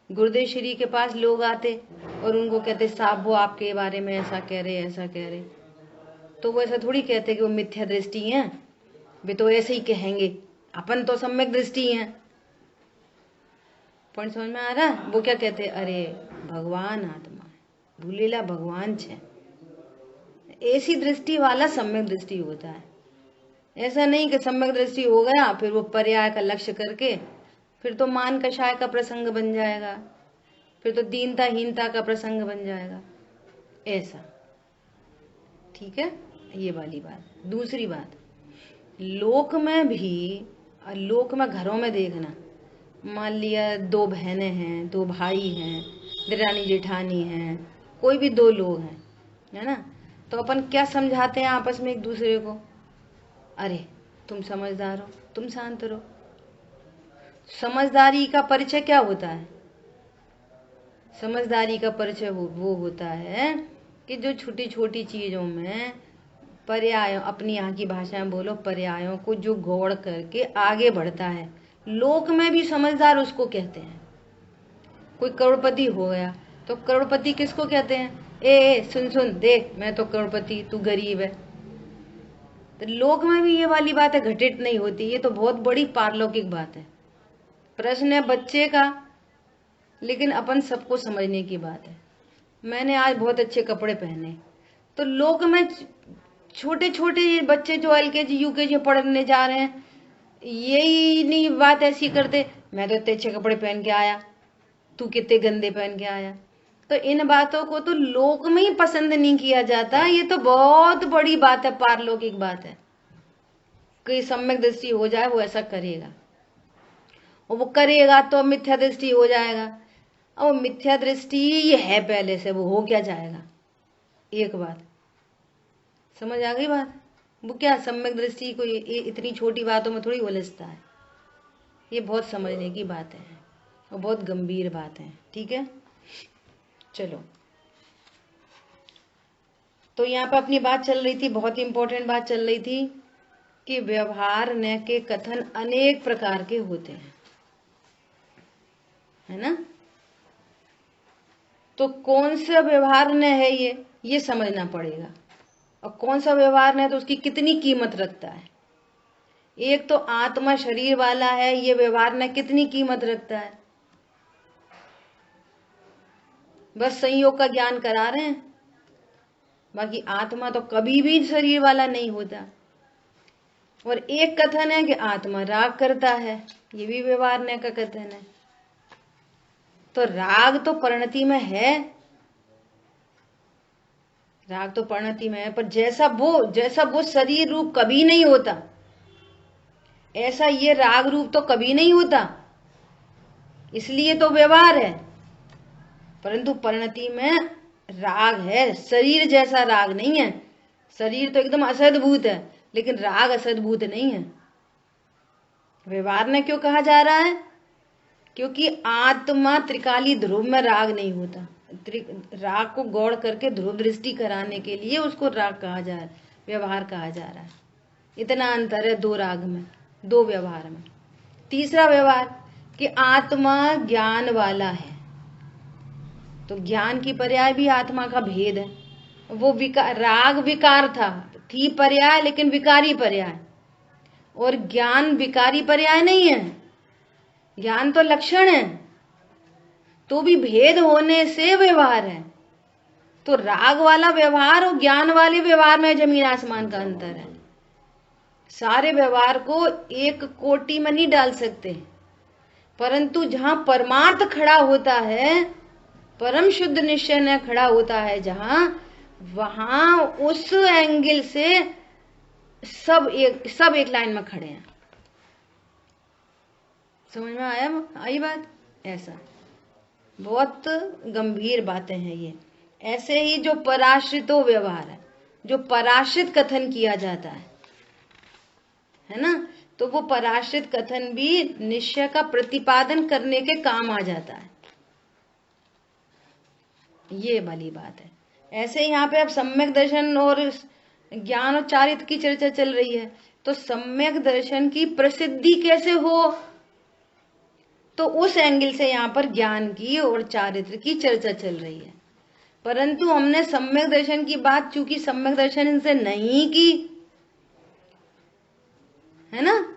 गुरुदेव श्री के पास लोग आते और उनको कहते साहब वो आपके बारे में ऐसा कह रहे ऐसा कह रहे, तो वो ऐसा थोड़ी कहते कि वो मिथ्या दृष्टि है, वे तो ऐसे ही कहेंगे, अपन तो सम्यक दृष्टि है। पॉइंट समझ में आ रहा? वो क्या कहते, अरे भगवान आत्मा है, भूलेला भगवान छे, ऐसी दृष्टि वाला सम्यक दृष्टि होता है। ऐसा नहीं कि सम्यक दृष्टि हो गया फिर वो पर्याय का लक्ष्य करके फिर तो मान कषाय का प्रसंग बन जाएगा, फिर तो दीनता हीनता का प्रसंग बन जाएगा, ऐसा। ठीक है, ये वाली बात। दूसरी बात, लोक में भी, लोक में घरों में देखना, मान लिया दो बहनें हैं, दो भाई हैं, देरानी जेठानी हैं, कोई भी दो लोग हैं, है ना, तो अपन क्या समझाते हैं आपस में एक दूसरे को, अरे तुम समझदार हो, तुम शांत रहो। समझदारी का परिचय क्या होता है? समझदारी का परिचय वो होता है कि जो छोटी छोटी चीजों में पर्यायों, अपनी यहाँ की भाषा में बोलो, पर्यायों को जो गौड़ करके आगे बढ़ता है। लोक में भी समझदार उसको कहते हैं। कोई करोड़पति हो गया तो करोड़पति किसको कहते हैं? ए सुन सुन देख, मैं तो करोड़पति, तू गरीब है। तो लोक में भी ये वाली बात है, घटित नहीं होती। ये तो बहुत बड़ी पारलौकिक बात है। प्रश्न है बच्चे का, लेकिन अपन सबको समझने की बात है। मैंने आज बहुत अच्छे कपड़े पहने, तो लोक में छोटे छोटे बच्चे जो LKG UKG पढ़ने जा रहे हैं, यही नहीं बात ऐसी करते, मैं तो इतने अच्छे कपड़े पहन के आया, तू कितने गंदे पहन के आया। तो इन बातों को तो लोक में ही पसंद नहीं किया जाता। ये तो बहुत बड़ी बात है, पारलौकिक बात है। कोई सम्यक दृष्टि हो जाए वो ऐसा करेगा, और वो करेगा तो मिथ्या दृष्टि हो जाएगा। अब वो मिथ्या दृष्टि ये है पहले से, वो हो क्या जाएगा? एक बात समझ आ गई बात? वो क्या सम्यक दृष्टि कोई इतनी छोटी बातों में थोड़ी उलझता है, ये बहुत समझने की बात है और बहुत गंभीर बात है। ठीक है, चलो। तो यहाँ पर अपनी बात चल रही थी, बहुत इंपॉर्टेंट बात चल रही थी कि व्यवहार न के कथन अनेक प्रकार के होते हैं, है ना? तो कौन सा व्यवहार न है ये समझना पड़ेगा, और कौन सा व्यवहार न है तो उसकी कितनी कीमत रखता है। एक तो आत्मा शरीर वाला है, ये व्यवहार न कितनी कीमत रखता है? बस संयोग का ज्ञान करा रहे हैं, बाकी आत्मा तो कभी भी शरीर वाला नहीं होता। और एक कथन है कि आत्मा राग करता है, ये भी व्यवहार न का कथन है। तो राग तो परिणति में है, राग तो परिणति में है, पर जैसा वो शरीर रूप कभी नहीं होता, ऐसा ये राग रूप तो कभी नहीं होता, इसलिए तो व्यवहार है। परंतु परिणति में राग है, शरीर जैसा राग नहीं है। शरीर तो एकदम असद्भूत है, लेकिन राग असद्भूत नहीं है। व्यवहार ने क्यों कहा जा रहा है? क्योंकि आत्मा त्रिकाली ध्रुव में राग नहीं होता। राग को गौड़ करके ध्रुव दृष्टि कराने के लिए उसको राग कहा जा रहा है, व्यवहार कहा जा रहा है। इतना अंतर है दो राग में, दो व्यवहार में। तीसरा व्यवहार कि आत्मा ज्ञान वाला है, तो ज्ञान की पर्याय भी आत्मा का भेद है। वो राग विकार थी पर्याय, लेकिन विकारी पर्याय, और ज्ञान विकारी पर्याय नहीं है। ज्ञान तो लक्षण है, तो भी भेद होने से व्यवहार है। तो राग वाला व्यवहार और ज्ञान वाले व्यवहार में जमीन आसमान का अंतर है। सारे व्यवहार को एक कोटि में नहीं डाल सकते, परंतु जहां परमार्थ खड़ा होता है, परम शुद्ध निश्चय ने खड़ा होता है जहां, वहां उस एंगल से सब एक लाइन में खड़े हैं। समझ में आई बात? ऐसा बहुत गंभीर बातें हैं ये। ऐसे ही जो पराश्रितो व्यवहार है, जो पराश्रित कथन किया जाता है ना, तो वो पराश्रित कथन भी निश्चय का प्रतिपादन करने के काम आ जाता है। ये वाली बात है। ऐसे यहाँ पे अब सम्यक दर्शन और ज्ञान और चारित्र की चर्चा चल रही है, तो सम्यक दर्शन की प्रसिद्धि कैसे हो, तो उस एंगल से यहाँ पर ज्ञान की और चारित्र की चर्चा चल रही है। परंतु हमने सम्यक दर्शन की बात चूंकि सम्यक दर्शन इनसे नहीं की है ना,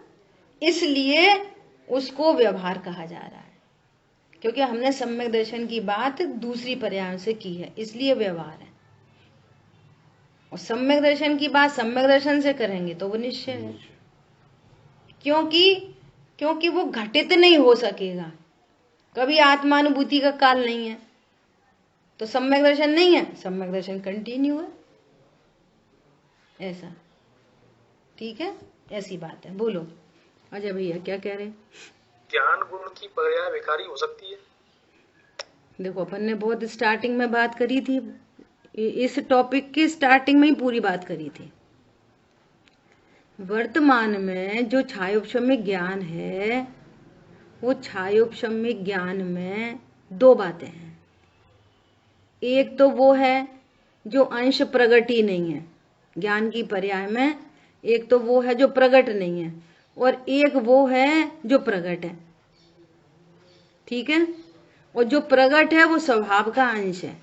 इसलिए उसको व्यवहार कहा जा रहा है। क्योंकि हमने सम्यक दर्शन की बात दूसरी पर्याय से की है, इसलिए व्यवहार है। और सम्यक दर्शन की बात सम्यक दर्शन से करेंगे तो वो निश्चय है, क्योंकि वो घटित नहीं हो सकेगा। कभी आत्मानुभूति का काल नहीं है, तो सम्यक दर्शन नहीं है, सम्यक दर्शन कंटिन्यू है। ऐसा ठीक है, ऐसी बात है। बोलो अजय भैया क्या कह रहे? ज्ञान गुण की पर्याय विकारी हो सकती है? देखो अपन ने बहुत स्टार्टिंग में बात करी थी, इस टॉपिक की स्टार्टिंग में ही पूरी बात करी थी। वर्तमान में जो छायोपशम्य ज्ञान है, वो छायोपशम्य ज्ञान में दो बातें हैं। एक तो वो है जो अंश प्रगट ही नहीं है ज्ञान की पर्याय में, एक तो वो है जो प्रगट नहीं है, और एक वो है जो प्रगट है। ठीक है, और जो प्रगट है वो स्वभाव का अंश है,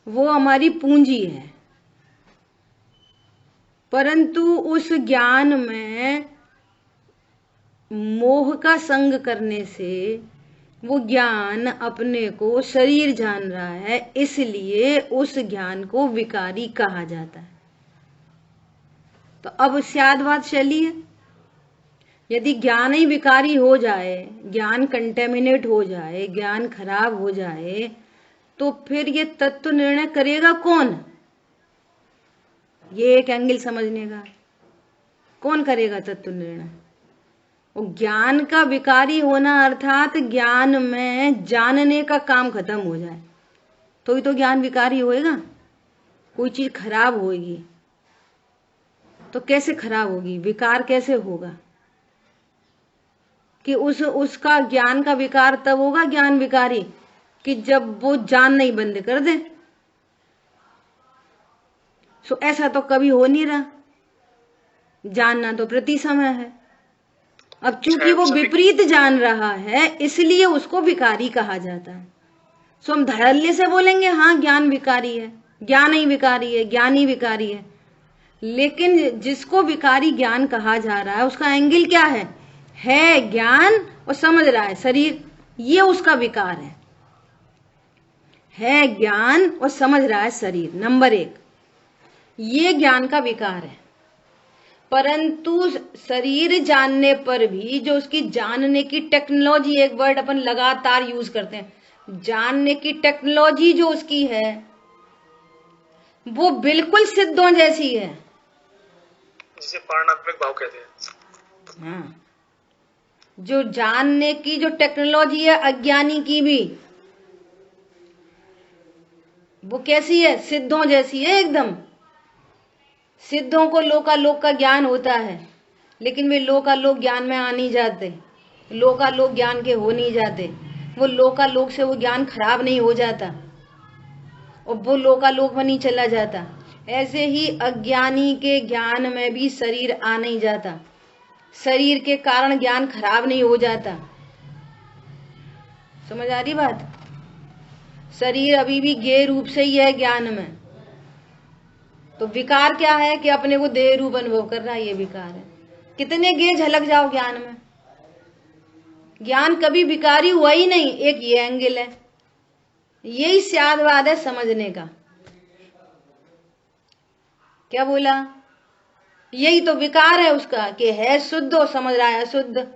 वो हमारी पूंजी है। परंतु उस ज्ञान में मोह का संग करने से वो ज्ञान अपने को शरीर जान रहा है, इसलिए उस ज्ञान को विकारी कहा जाता है। तो अब शायद बात चली है, यदि ज्ञान ही विकारी हो जाए, ज्ञान कंटेमिनेट हो जाए, ज्ञान खराब हो जाए, तो फिर ये तत्व निर्णय करेगा कौन? ये एक एंगल समझने का। कौन करेगा तत्व निर्णय? और ज्ञान का विकारी होना अर्थात ज्ञान में जानने का काम खत्म हो जाए तो ही तो ज्ञान विकारी होएगा। कोई चीज खराब होगी तो कैसे खराब होगी, विकार कैसे होगा? कि उसका ज्ञान का विकार तब होगा ज्ञान विकारी कि जब वो जानना ही बंद कर दे। सो ऐसा तो कभी हो नहीं रहा, जानना तो प्रति समय है। अब चूंकि वो विपरीत जान रहा है इसलिए उसको विकारी कहा जाता है। सो हम धड़ल्ले से बोलेंगे हाँ ज्ञान विकारी है, ज्ञान ही विकारी है, ज्ञान ही विकारी है, लेकिन जिसको विकारी ज्ञान कहा जा रहा है उसका एंगल क्या है ज्ञान और समझ रहा है शरीर, ये उसका विकार है ज्ञान और समझ रहा है शरीर, नंबर 1 ये ज्ञान का विकार है। परंतु शरीर जानने पर भी जो उसकी जानने की टेक्नोलॉजी, एक वर्ड अपन लगातार यूज करते हैं, जानने की टेक्नोलॉजी जो उसकी है वो बिल्कुल सिद्धों जैसी है, जिसे पारमार्थिक भाव कहते हैं। हाँ, जो जानने की जो टेक्नोलॉजी है अज्ञानी की भी, वो कैसी है, सिद्धों जैसी है एकदम। सिद्धों को लोकालोक का ज्ञान होता है, लेकिन वे लोकालोक ज्ञान में आ नहीं जाते, लोकालोक ज्ञान के हो नहीं जाते। वो लोकालोक से वो ज्ञान खराब नहीं हो जाता और वो लोकालोक में नहीं चला जाता। ऐसे ही अज्ञानी के ज्ञान में भी शरीर आ नहीं जाता, शरीर के कारण ज्ञान खराब नहीं हो जाता। समझ आ रही बात? शरीर अभी भी ज्ञेय रूप से ही है ज्ञान में, तो विकार क्या है कि अपने को देह रूप अनुभव कर रहा है, ये विकार है। कितने ज्ञेय झलक जाओ ज्ञान में, ज्ञान कभी विकारी हुआ ही नहीं। एक ये एंगल है, यही स्यादवाद है समझने का। क्या बोला? यही तो विकार है उसका कि है शुद्ध और समझ रहा है अशुद्ध,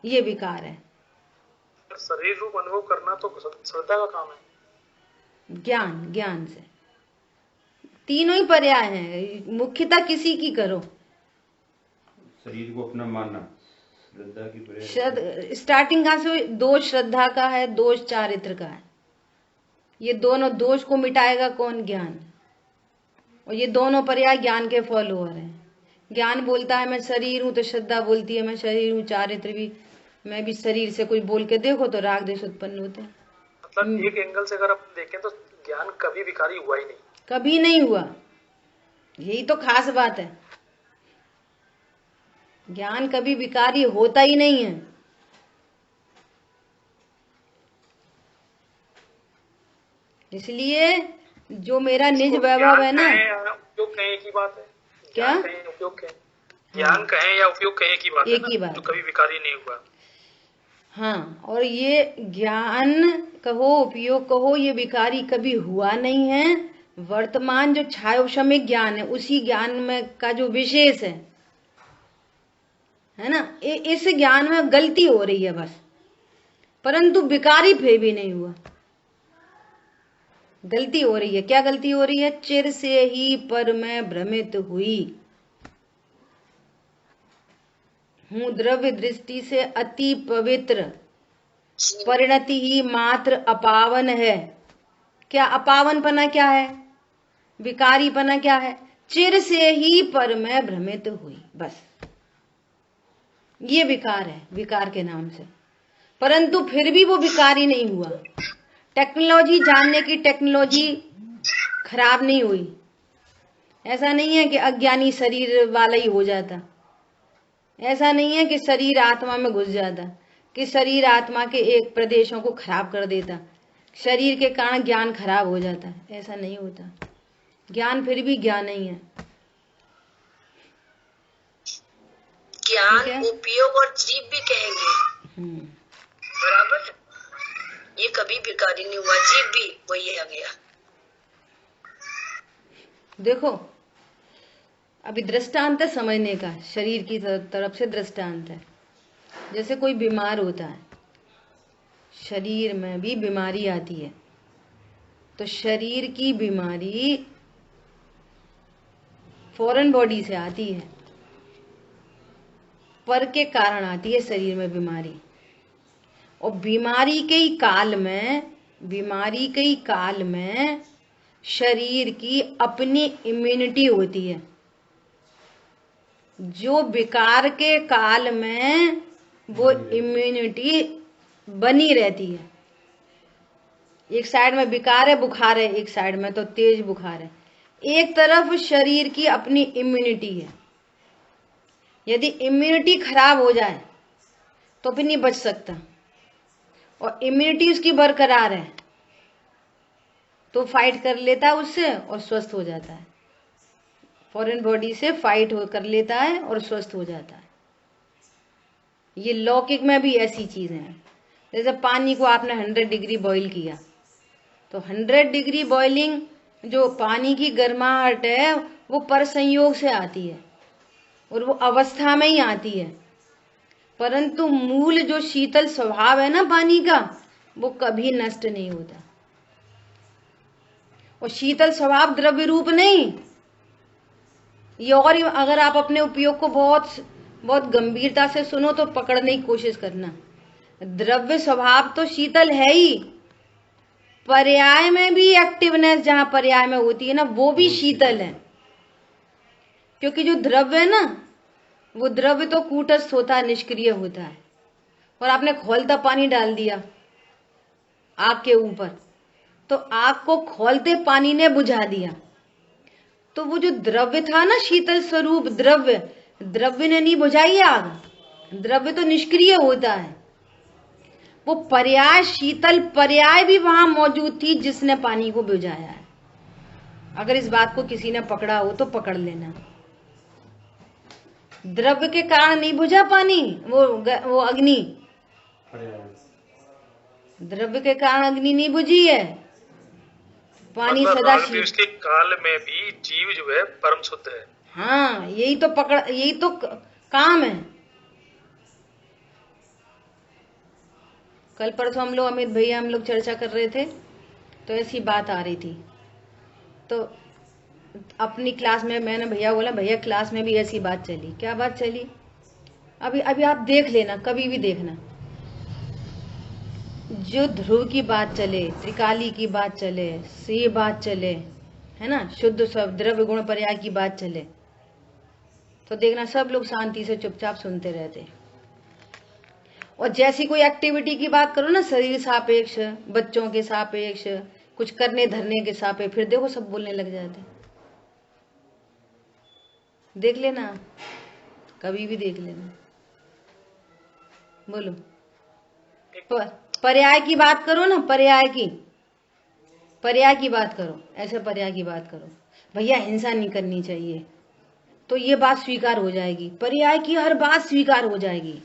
ये विकार है। शरीर रूप अनुभव करना तो श्रद्धा का काम है। ज्ञान से तीनों ही पर्याय हैं, मुख्यतः किसी की करो। शरीर को अपना मानना, श्रद्धा की स्टार्टिंग कहां से? दोष श्रद्धा का है, दोष चारित्र का है। ये दोनों दोष को मिटाएगा कौन? ज्ञान। और ये दोनों पर्याय ज्ञान के फॉलोअर हैं। ज्ञान बोलता है मैं शरीर हूं, तो श्रद्धा बोलती है मैं शरीर हूं, चारित्र भी मैं भी शरीर से कुछ बोल के देखो तो राग देश उत्पन्न होते हैं। मतलब एक एंगल से अगर आप देखें तो ज्ञान कभी विकारी हुआ ही नहीं, कभी नहीं हुआ। यही तो खास बात है, ज्ञान कभी विकारी होता ही नहीं है। इसलिए जो मेरा निज वैभव है ना, उपयोग कहें की बात है। क्या उपयोग कहें, ज्ञान कहें या उपयोग कहें की बात है, एक ही बात, जो कभी विकारी नहीं हुआ। हाँ, और ये ज्ञान कहो उपयोग कहो ये विकारी कभी हुआ नहीं है। वर्तमान जो छायोशमिक ज्ञान है उसी ज्ञान में का जो विशेष है ना, इस ज्ञान में गलती हो रही है बस, परंतु विकारी फिर भी नहीं हुआ। गलती हो रही है, क्या गलती हो रही है? चिर से ही पर मैं भ्रमित हुई हूँ, द्रव्य दृष्टि से अति पवित्र, परिणति ही मात्र अपावन है। क्या अपावनपना क्या है? विकारीपना क्या है? चिर से ही पर मैं भ्रमित हुई, बस ये विकार है, विकार के नाम से। परंतु फिर भी वो विकारी नहीं हुआ। टेक्नोलॉजी, जानने की टेक्नोलॉजी खराब नहीं हुई। ऐसा नहीं है कि अज्ञानी शरीर वाला ही हो जाता, ऐसा नहीं है कि शरीर आत्मा में घुस जाता, कि शरीर आत्मा के एक प्रदेशों को खराब कर देता, शरीर के कारण ज्ञान खराब हो जाता, ऐसा नहीं होता। ज्ञान फिर भी ज्ञान ही है। ज्ञान उपयोग और जीव भी कहेंगे, बराबर। ये कभी विकारी नहीं हुआ, जीव भी वही आ गया। देखो अभी दृष्टांत है समझने का, शरीर की तरफ से दृष्टांत है। जैसे कोई बीमार होता है, शरीर में भी बीमारी आती है, तो शरीर की बीमारी फॉरेन बॉडी से आती है, पर के कारण आती है शरीर में बीमारी। और बीमारी के ही काल में शरीर की अपनी इम्यूनिटी होती है, जो विकार के काल में वो इम्यूनिटी बनी रहती है। एक साइड में विकार है, बुखार है, एक साइड में तो तेज बुखार है। एक तरफ शरीर की अपनी इम्यूनिटी है। यदि इम्यूनिटी खराब हो जाए तो फिर नहीं बच सकता, और इम्यूनिटी उसकी बरकरार है तो फाइट कर लेता है उससे और स्वस्थ हो जाता है। फॉरेन बॉडी से फाइट कर लेता है और स्वस्थ हो जाता है। ये लौकिक में भी ऐसी चीजें हैं। जैसे पानी को आपने 100 डिग्री बॉईल किया, तो 100 डिग्री बॉइलिंग जो पानी की गर्माहट है वो पर संयोग से आती है और वो अवस्था में ही आती है, परंतु मूल जो शीतल स्वभाव है ना पानी का, वो कभी नष्ट नहीं होता। और शीतल स्वभाव द्रव्य रूप नहीं। ये और अगर आप अपने उपयोग को बहुत बहुत गंभीरता से सुनो तो पकड़ने की कोशिश करना। द्रव्य स्वभाव तो शीतल है ही, पर्याय में भी एक्टिवनेस जहां पर्याय में होती है ना, वो भी शीतल है। क्योंकि जो द्रव्य है ना, वो द्रव्य तो कूटस्थ होता है, निष्क्रिय होता है। और आपने खौलता पानी डाल दिया आग के ऊपर, तो आग को खौलते पानी ने बुझा दिया। तो वो जो द्रव्य था ना, शीतल स्वरूप द्रव्य ने नहीं बुझाई आग, द्रव्य तो निष्क्रिय होता है। वो पर्याय, शीतल पर्याय भी वहां मौजूद थी जिसने पानी को बुझाया है। अगर इस बात को किसी ने पकड़ा हो तो पकड़ लेना। द्रव्य के कारण नहीं बुझा पानी, वो अग्नि, द्रव्य के कारण अग्नि नहीं बुझी है। पानी सदा के काल में भी जीव जो है परम शुद्ध है। हाँ, यही तो काम है। कल परसों हम लोग, अमित भैया, हम लोग चर्चा कर रहे थे तो ऐसी बात आ रही थी। तो अपनी क्लास में मैंने भैया बोला, भैया क्लास में भी ऐसी बात चली। क्या बात चली? अभी आप देख लेना, कभी भी देखना, जो ध्रुव की बात चले, त्रिकाली की बात चले, ये बात चले, है ना, शुद्ध सब द्रव्य गुण पर्याय की बात चले, तो देखना सब लोग शांति से चुपचाप सुनते रहते। और जैसी कोई एक्टिविटी की बात करो ना, शरीर सापेक्ष, बच्चों के सापेक्ष, कुछ करने धरने के सापेक्ष, फिर देखो सब बोलने लग जाते। देख लेना, कभी भी देख लेना। बोलो, पर्याय की बात करो ना, पर्याय की बात करो, ऐसे पर्याय की बात करो, भैया हिंसा नहीं करनी चाहिए, तो ये बात स्वीकार हो जाएगी। पर्याय की हर बात स्वीकार हो जाएगी।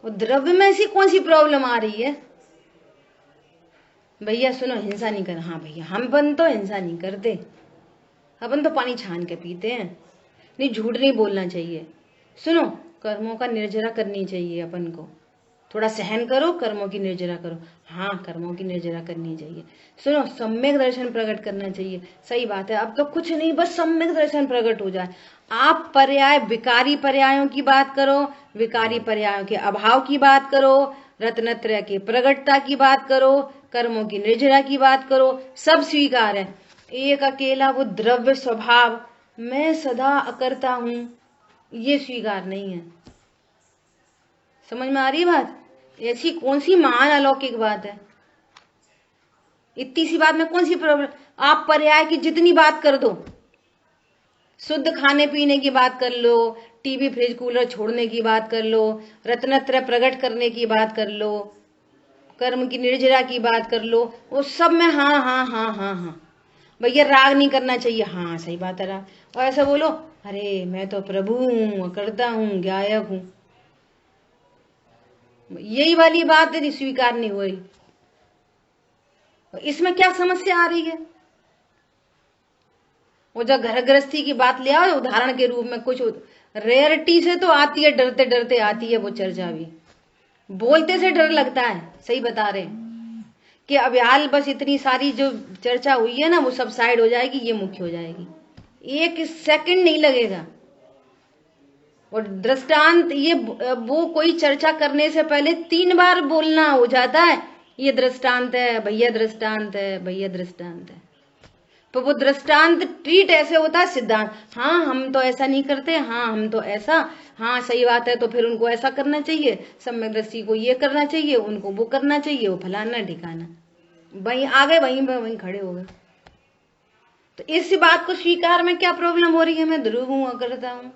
और द्रव्य में ऐसी कौन सी प्रॉब्लम आ रही है? भैया सुनो, हिंसा नहीं कर। हाँ भैया, हम अपन तो हिंसा नहीं करते, अपन तो पानी छान के पीते हैं। नहीं, झूठ नहीं बोलना चाहिए। सुनो, कर्मों का निर्जरा करनी चाहिए अपन को, थोड़ा सहन करो, कर्मों की निर्जरा करो। हाँ, कर्मों की निर्जरा करनी चाहिए। सुनो, सम्यक दर्शन प्रकट करना चाहिए। सही बात है, अब तो कुछ नहीं, बस सम्यक दर्शन प्रकट हो जाए। आप पर्याय, विकारी पर्यायों की बात करो, विकारी पर्यायों के अभाव की बात करो, रत्नत्रय की प्रगटता की बात करो, कर्मों की निर्जरा की बात करो, सब स्वीकार है। एक अकेला वो द्रव्य स्वभाव, मैं सदा अकर्ता हूं, ये स्वीकार नहीं है। समझ में आ रही बात? ऐसी कौन सी महान अलौकिक बात है? इतनी सी बात में कौन सी प्रॉब्लम? आप पर्याय की जितनी बात कर दो, शुद्ध खाने पीने की बात कर लो, टीवी फ्रिज कूलर छोड़ने की बात कर लो, रत्नत्रय प्रकट करने की बात कर लो, कर्म की निर्जरा की बात कर लो, वो सब में हाँ हाँ हाँ हाँ हाँ। भैया राग नहीं करना चाहिए, हाँ सही बात है राग। और ऐसा बोलो, अरे मैं तो प्रभु हूँ, करता हूँ, गायक हूँ, यही वाली बात यदि स्वीकार नहीं हो रही, इसमें क्या समस्या आ रही है? वो जब घर गृहस्थी की बात ले आओ उदाहरण के रूप में, कुछ रेयरिटी से तो आती है, डरते डरते आती है वो चर्चा भी, बोलते से डर लगता है। सही बता रहे कि अब हाल बस इतनी सारी जो चर्चा हुई है ना, वो सब साइड हो जाएगी, ये मुख्य हो जाएगी, एक सेकंड नहीं लगेगा। और दृष्टांत ये वो कोई चर्चा करने से पहले 3 बार बोलना हो जाता है, ये दृष्टांत है भैया, दृष्टांत है भैया, दृष्टांत है। तो वो दृष्टांत ट्रीट ऐसे होता है सिद्धांत, हाँ हम तो ऐसा नहीं करते, हाँ हम तो ऐसा, हाँ सही बात है, तो फिर उनको ऐसा करना चाहिए, सम्यक दृष्टि को ये करना चाहिए, उनको वो करना चाहिए, वो फलाना ठिकाना, वहीं आ गए, वहीं खड़े हो गए। तो इस बात को स्वीकार में क्या प्रॉब्लम हो रही है? मैं ध्रुव हूं, करता हूं,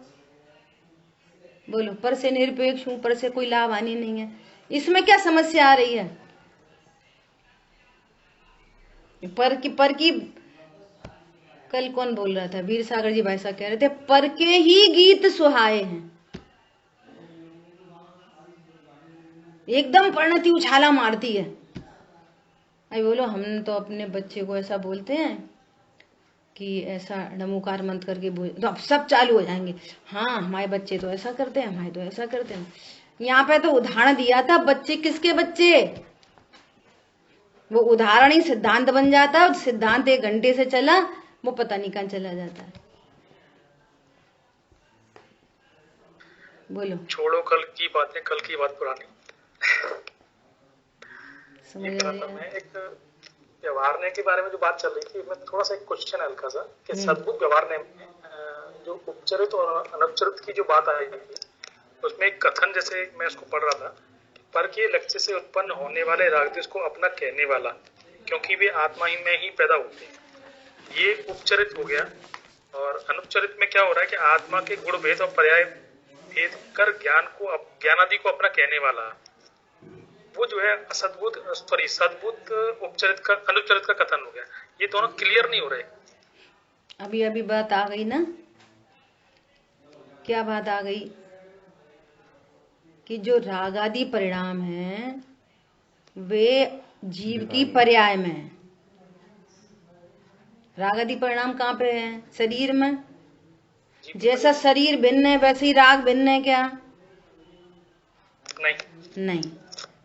बोलो, पर से निरपेक्ष हूं, पर से कोई लाभ हानि नहीं है, इसमें क्या समस्या आ रही है? पर की कल कौन बोल रहा था, वीर सागर जी भाई साहब कह रहे थे, पर के ही गीत सुहाए हैं। एकदम परिणति उछाला मारती है। अरे बोलो, हम तो अपने बच्चे को ऐसा बोलते हैं कि ऐसा नमोकार मंत्र करके बोल, तो अब सब चालू हो जाएंगे, हाँ हमारे बच्चे तो ऐसा करते हैं, हमारे तो ऐसा करते हैं। यहाँ पे तो उदाहरण दिया था, बच्चे किसके बच्चे, वो उदाहरण ही सिद्धांत बन जाता है, सिद्धांत 1 घंटे से चला, वो पता नहीं कहाँ चला जाता है। बोलो, छोड़ो कल की बातें, कल की बात पुरानी। समझ में एक व्यवहार के बारे में जो बात चल रही थी, मैं थोड़ा सा एक क्वेश्चन है हल्का सा कि सद्बुद्ध व्यवहार में जो उपचरित और अनुपचरित की जो बात आई थी, उसमें एक कथन, जैसे मैं उसको पढ़ रहा था, पर के लक्ष्य से उत्पन्न होने वाले रागद्वेष को अपना कहने वाला, क्योंकि वे आत्मा ही में ही पैदा होते हैं, ये उपचरित हो गया। और अनुपचरित में क्या हो रहा है कि आत्मा के गुण भेद और पर्याय भेद कर ज्ञानादि को अपना कहने वाला, वो जो है सद्बुद्ध उपचरित का अनुपचरित का कथन हो गया। ये दोनों क्लियर नहीं हो रहे। अभी बात आ गई ना, क्या बात आ गई कि जो रागादि परिणाम हैं वे जीव की पर्याय में है। रागादि परिणाम कहाँ पे है? शरीर में। जैसा शरीर भिन्न है वैसे ही राग भिन्न है क्या? नहीं।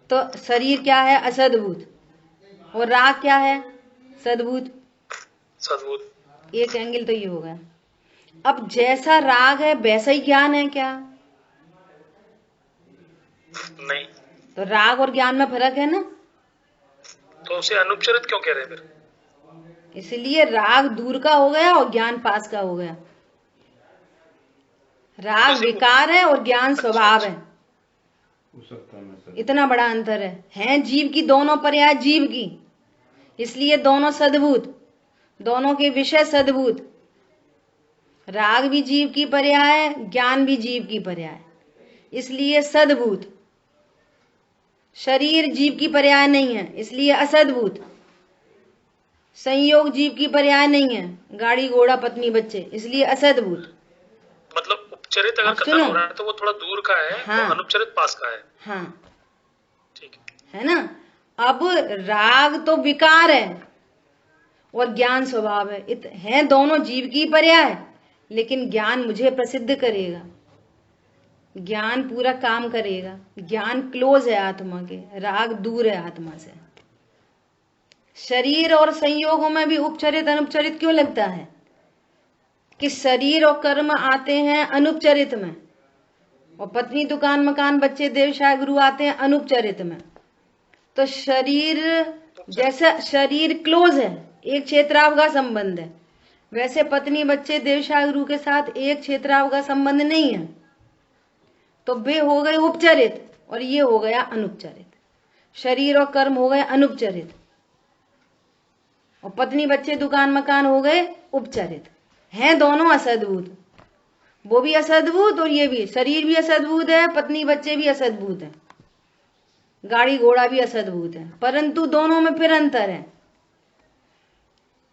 तो शरीर क्या है? असद्भूत। और राग क्या है? सद्भूत। एक एंगल तो ये होगा। अब जैसा राग है वैसा ही ज्ञान है क्या? नहीं। तो राग और ज्ञान में फर्क है ना, तो उसे अनुपचरित क्यों कह रहे हैं फिर? इसलिए राग दूर का हो गया और ज्ञान पास का हो गया। राग विकार है और ज्ञान स्वभाव है, इतना बड़ा अंतर है जीव की दोनों पर्याय जीव की, इसलिए दोनों सद्भूत, दोनों के विषय सद्भूत। राग भी जीव की पर्याय, ज्ञान भी जीव की पर्याय, इसलिए सद्भूत। शरीर जीव की पर्याय नहीं है, इसलिए असद्भूत। संयोग जीव की पर्याय नहीं है, गाड़ी घोड़ा पत्नी बच्चे, इसलिए असद्भूत। मतलब उपचरित अगर कथन हो रहा है तो वो थोड़ा दूर का है, हाँ, तो अनुपचरित पास का है। हाँ ठीक है ना। अब राग तो विकार है और ज्ञान स्वभाव है दोनों जीव की पर्याय, लेकिन ज्ञान मुझे प्रसिद्ध करेगा, ज्ञान पूरा काम करेगा। ज्ञान क्लोज है आत्मा के, राग दूर है आत्मा से। शरीर और संयोगों में भी उपचरित अनुपचरित क्यों लगता है कि शरीर और कर्म आते हैं अनुपचरित में, और पत्नी दुकान मकान बच्चे देवशाह गुरु आते हैं अनुपचरित में। तो शरीर जैसा शरीर क्लोज है, एक क्षेत्राव का संबंध है, वैसे पत्नी बच्चे देवशाह गुरु के साथ एक क्षेत्राव का संबंध नहीं है। तो वे हो गए उपचरित और ये हो गया अनुपचरित। शरीर और कर्म हो गए अनुपचरित और पत्नी बच्चे दुकान मकान हो गए उपचरित। हैं दोनों असद्भूत, वो भी असद्भूत और ये भी। शरीर भी असद्भूत है, पत्नी बच्चे भी असद्भूत है, गाड़ी घोड़ा भी असद्भूत है, परंतु दोनों में फिर अंतर है।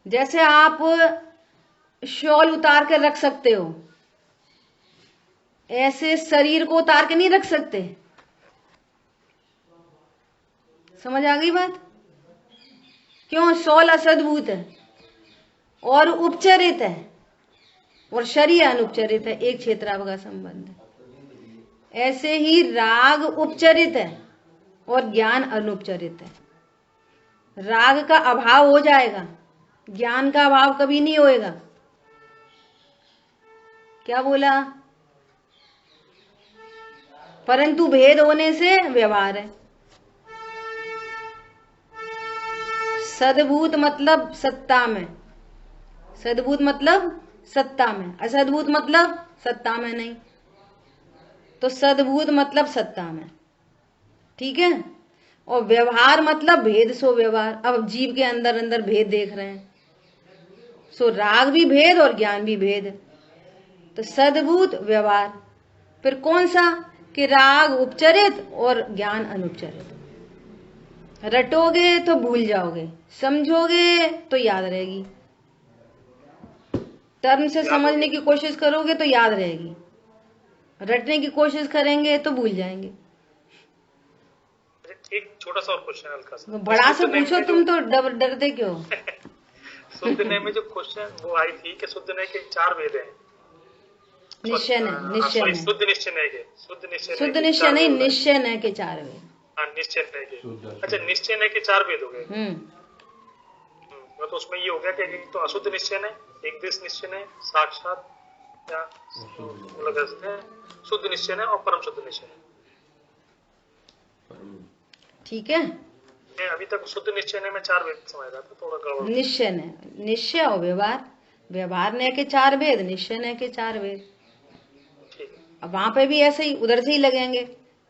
जैसे आप शॉल उतार कर रख सकते हो, ऐसे शरीर को उतार के नहीं रख सकते। समझ आ गई बात? क्यों? शॉल असद्भूत है और उपचरित है, और शरीर अनुपचरित है, एक क्षेत्राव का संबंध है। ऐसे ही राग उपचरित है और ज्ञान अनुपचरित है। राग का अभाव हो जाएगा, ज्ञान का अभाव कभी नहीं होएगा। क्या बोला? परंतु भेद होने से व्यवहार है। सद्भूत मतलब सत्ता में, सद्भूत मतलब सत्ता में, असद्भूत मतलब सत्ता में नहीं, तो सद्भूत मतलब सत्ता में, ठीक है। और व्यवहार मतलब भेद सो व्यवहार। अब जीव के अंदर अंदर भेद देख रहे हैं, सो राग भी भेद और ज्ञान भी भेद, तो सद्भूत व्यवहार। फिर कौन सा कि राग उपचरित और ज्ञान अनुपचरित। रटोगे तो भूल जाओगे, समझोगे तो याद रहेगी, टर्म से समझने की कोशिश करोगे तो याद रहेगी, रटने की कोशिश करेंगे तो भूल जाएंगे। एक छोटा सा और क्वेश्चन हल्का सा, बड़ा से पूछो, तुम तो डरते क्यों? शुद्ध नय में जो क्वेश्चन वो आई थी कि शुद्ध नय के 4 वेद हैं। निश्चय नय, निश्चय नय, शुद्ध निश्चय नय के, शुद्ध निश्चय नहीं, निश्चय नय के 4 वेद। हाँ, निश्चय नय के, अच्छा निश्चय नय के 4 वेद हो गए। तो उसमें ये हो गया कि एक तो अशुद्ध निश्चय नय, एक देश निश्चय नय, साक्षात या शुद्ध निश्चय नय और परम शुद्ध निश्चय नय। ठीक है, अभी तक शुद्ध निश्चय नय में 4 वेद समझ रहा था, थोड़ा गड़बड़। निश्चय नय, निश्चय और व्यवहार, व्यवहार नय के 4 वेद, निश्चय नय के 4 वेद। अब वहां पे भी ऐसे ही उधर से ही लगेंगे।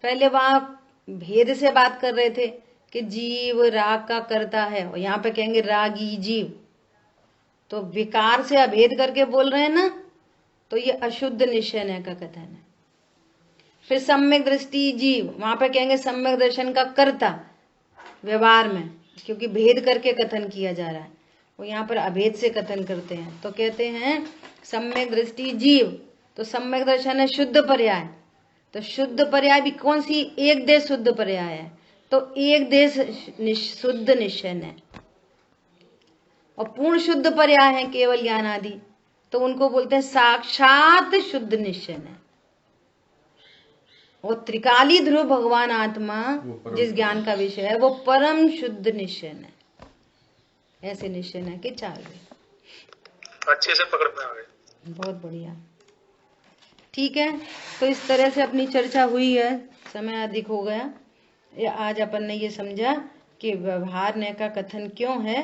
पहले वहां भेद से बात कर रहे थे कि जीव राग का करता है, और यहाँ पे कहेंगे रागी जीव, तो विकार से अभेद करके बोल रहे हैं ना, तो ये अशुद्ध निश्चय नय का कथन है। फिर सम्यक दृष्टि जीव, वहां पे कहेंगे सम्यक दर्शन का कर्ता व्यवहार में, क्योंकि भेद करके कथन किया जा रहा है, वो यहाँ पर अभेद से कथन करते हैं, तो कहते हैं सम्यक दृष्टि जीव। तो सम्यक दर्शन है शुद्ध पर्याय, तो शुद्ध पर्याय भी कौन सी? एक देश शुद्ध पर्याय है, तो एक देश शुद्ध निश्चय है। और पूर्ण शुद्ध पर्याय है केवल ज्ञान आदि, तो उनको बोलते हैं साक्षात शुद्ध निश्चय है। और त्रिकाली ध्रुव भगवान आत्मा जिस ज्ञान का विषय है वो परम शुद्ध निश्चय है। ऐसे निश्चय है कि 4 वेद। अच्छे से पकड़ में आ गए, बहुत बढ़िया, ठीक है। तो इस तरह से अपनी चर्चा हुई है, समय अधिक हो गया। आज अपन ने ये समझा कि व्यवहार नय का कथन क्यों है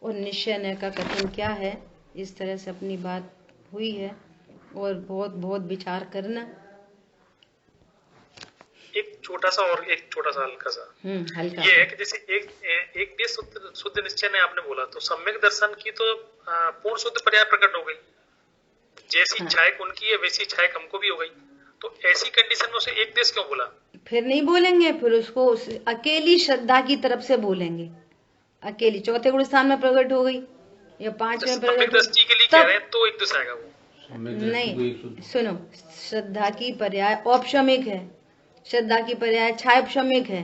और निश्चय नय का कथन क्या है। इस तरह से अपनी बात हुई है, और बहुत बहुत विचार करना। एक छोटा सा हल्का सा हल्का ये है कि जैसे एक भी शुद्ध निश्चय ने आपने बोला, तो सम्यक दर्शन की तो पूर्ण शुद्ध पर्याय प्रकट हो गई। जैसी इच्छाएं उनकी है वैसी इच्छाएं हमको भी हो गई, तो ऐसी कंडीशन में उसे एक देश क्यों बोला? फिर नहीं बोलेंगे, फिर उसको अकेली श्रद्धा की तरफ से बोलेंगे। अकेली 4थे गुण स्थान में प्रकट हो गई या 5वें में प्रकट दृष्टि के लिए कह रहे हैं, तो एक देश आएगा वो। नहीं, सुनो, श्रद्धा की पर्याय औपशमिक है, श्रद्धा की पर्याय छायपशमिक है,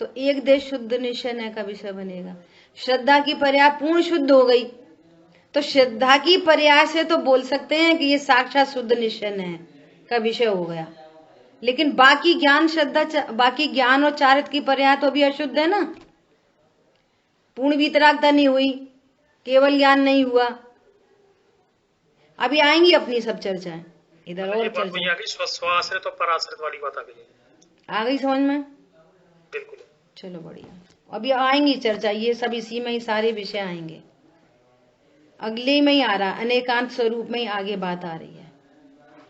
तो एक देश शुद्ध निश्चय नय का विषय बनेगा। श्रद्धा की पर्याय पूर्ण शुद्ध हो गई, तो श्रद्धा की पर्याय से तो बोल सकते हैं कि ये साक्षात शुद्ध निश्चय नय का विषय हो गया। लेकिन बाकी ज्ञान बाकी ज्ञान और चारित्र की पर्याय तो भी अशुद्ध है ना। पूर्ण वीतरागता नहीं हुई, केवल ज्ञान नहीं हुआ। अभी आएंगी अपनी सब चर्चाएं इधर और चर्चा। स्वाश्रित और पराश्रित वाली बात आ गई समझ में? बिल्कुल, चलो बढ़िया। अभी आएंगी चर्चा, ये सब इसी में ही सारे विषय आएंगे। अगले में ही आ रहा, अनेकांत स्वरूप में ही आगे बात आ रही है।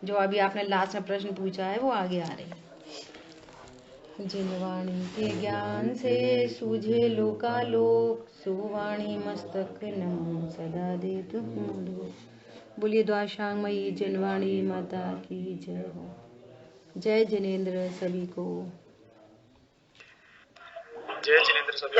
जो अभी आपने लास्ट में प्रश्न पूछा है वो आगे आ रही है। जिनवाणी के ज्ञान से सूझे लोकालोक, सुवाणी मस्तक नमो सदा दे तुम। बोलिए द्वाशांगमयी जिनवाणी माता की जय हो। जय जिनेन्द्र सभी को। जय जिनेन्द्र सभी।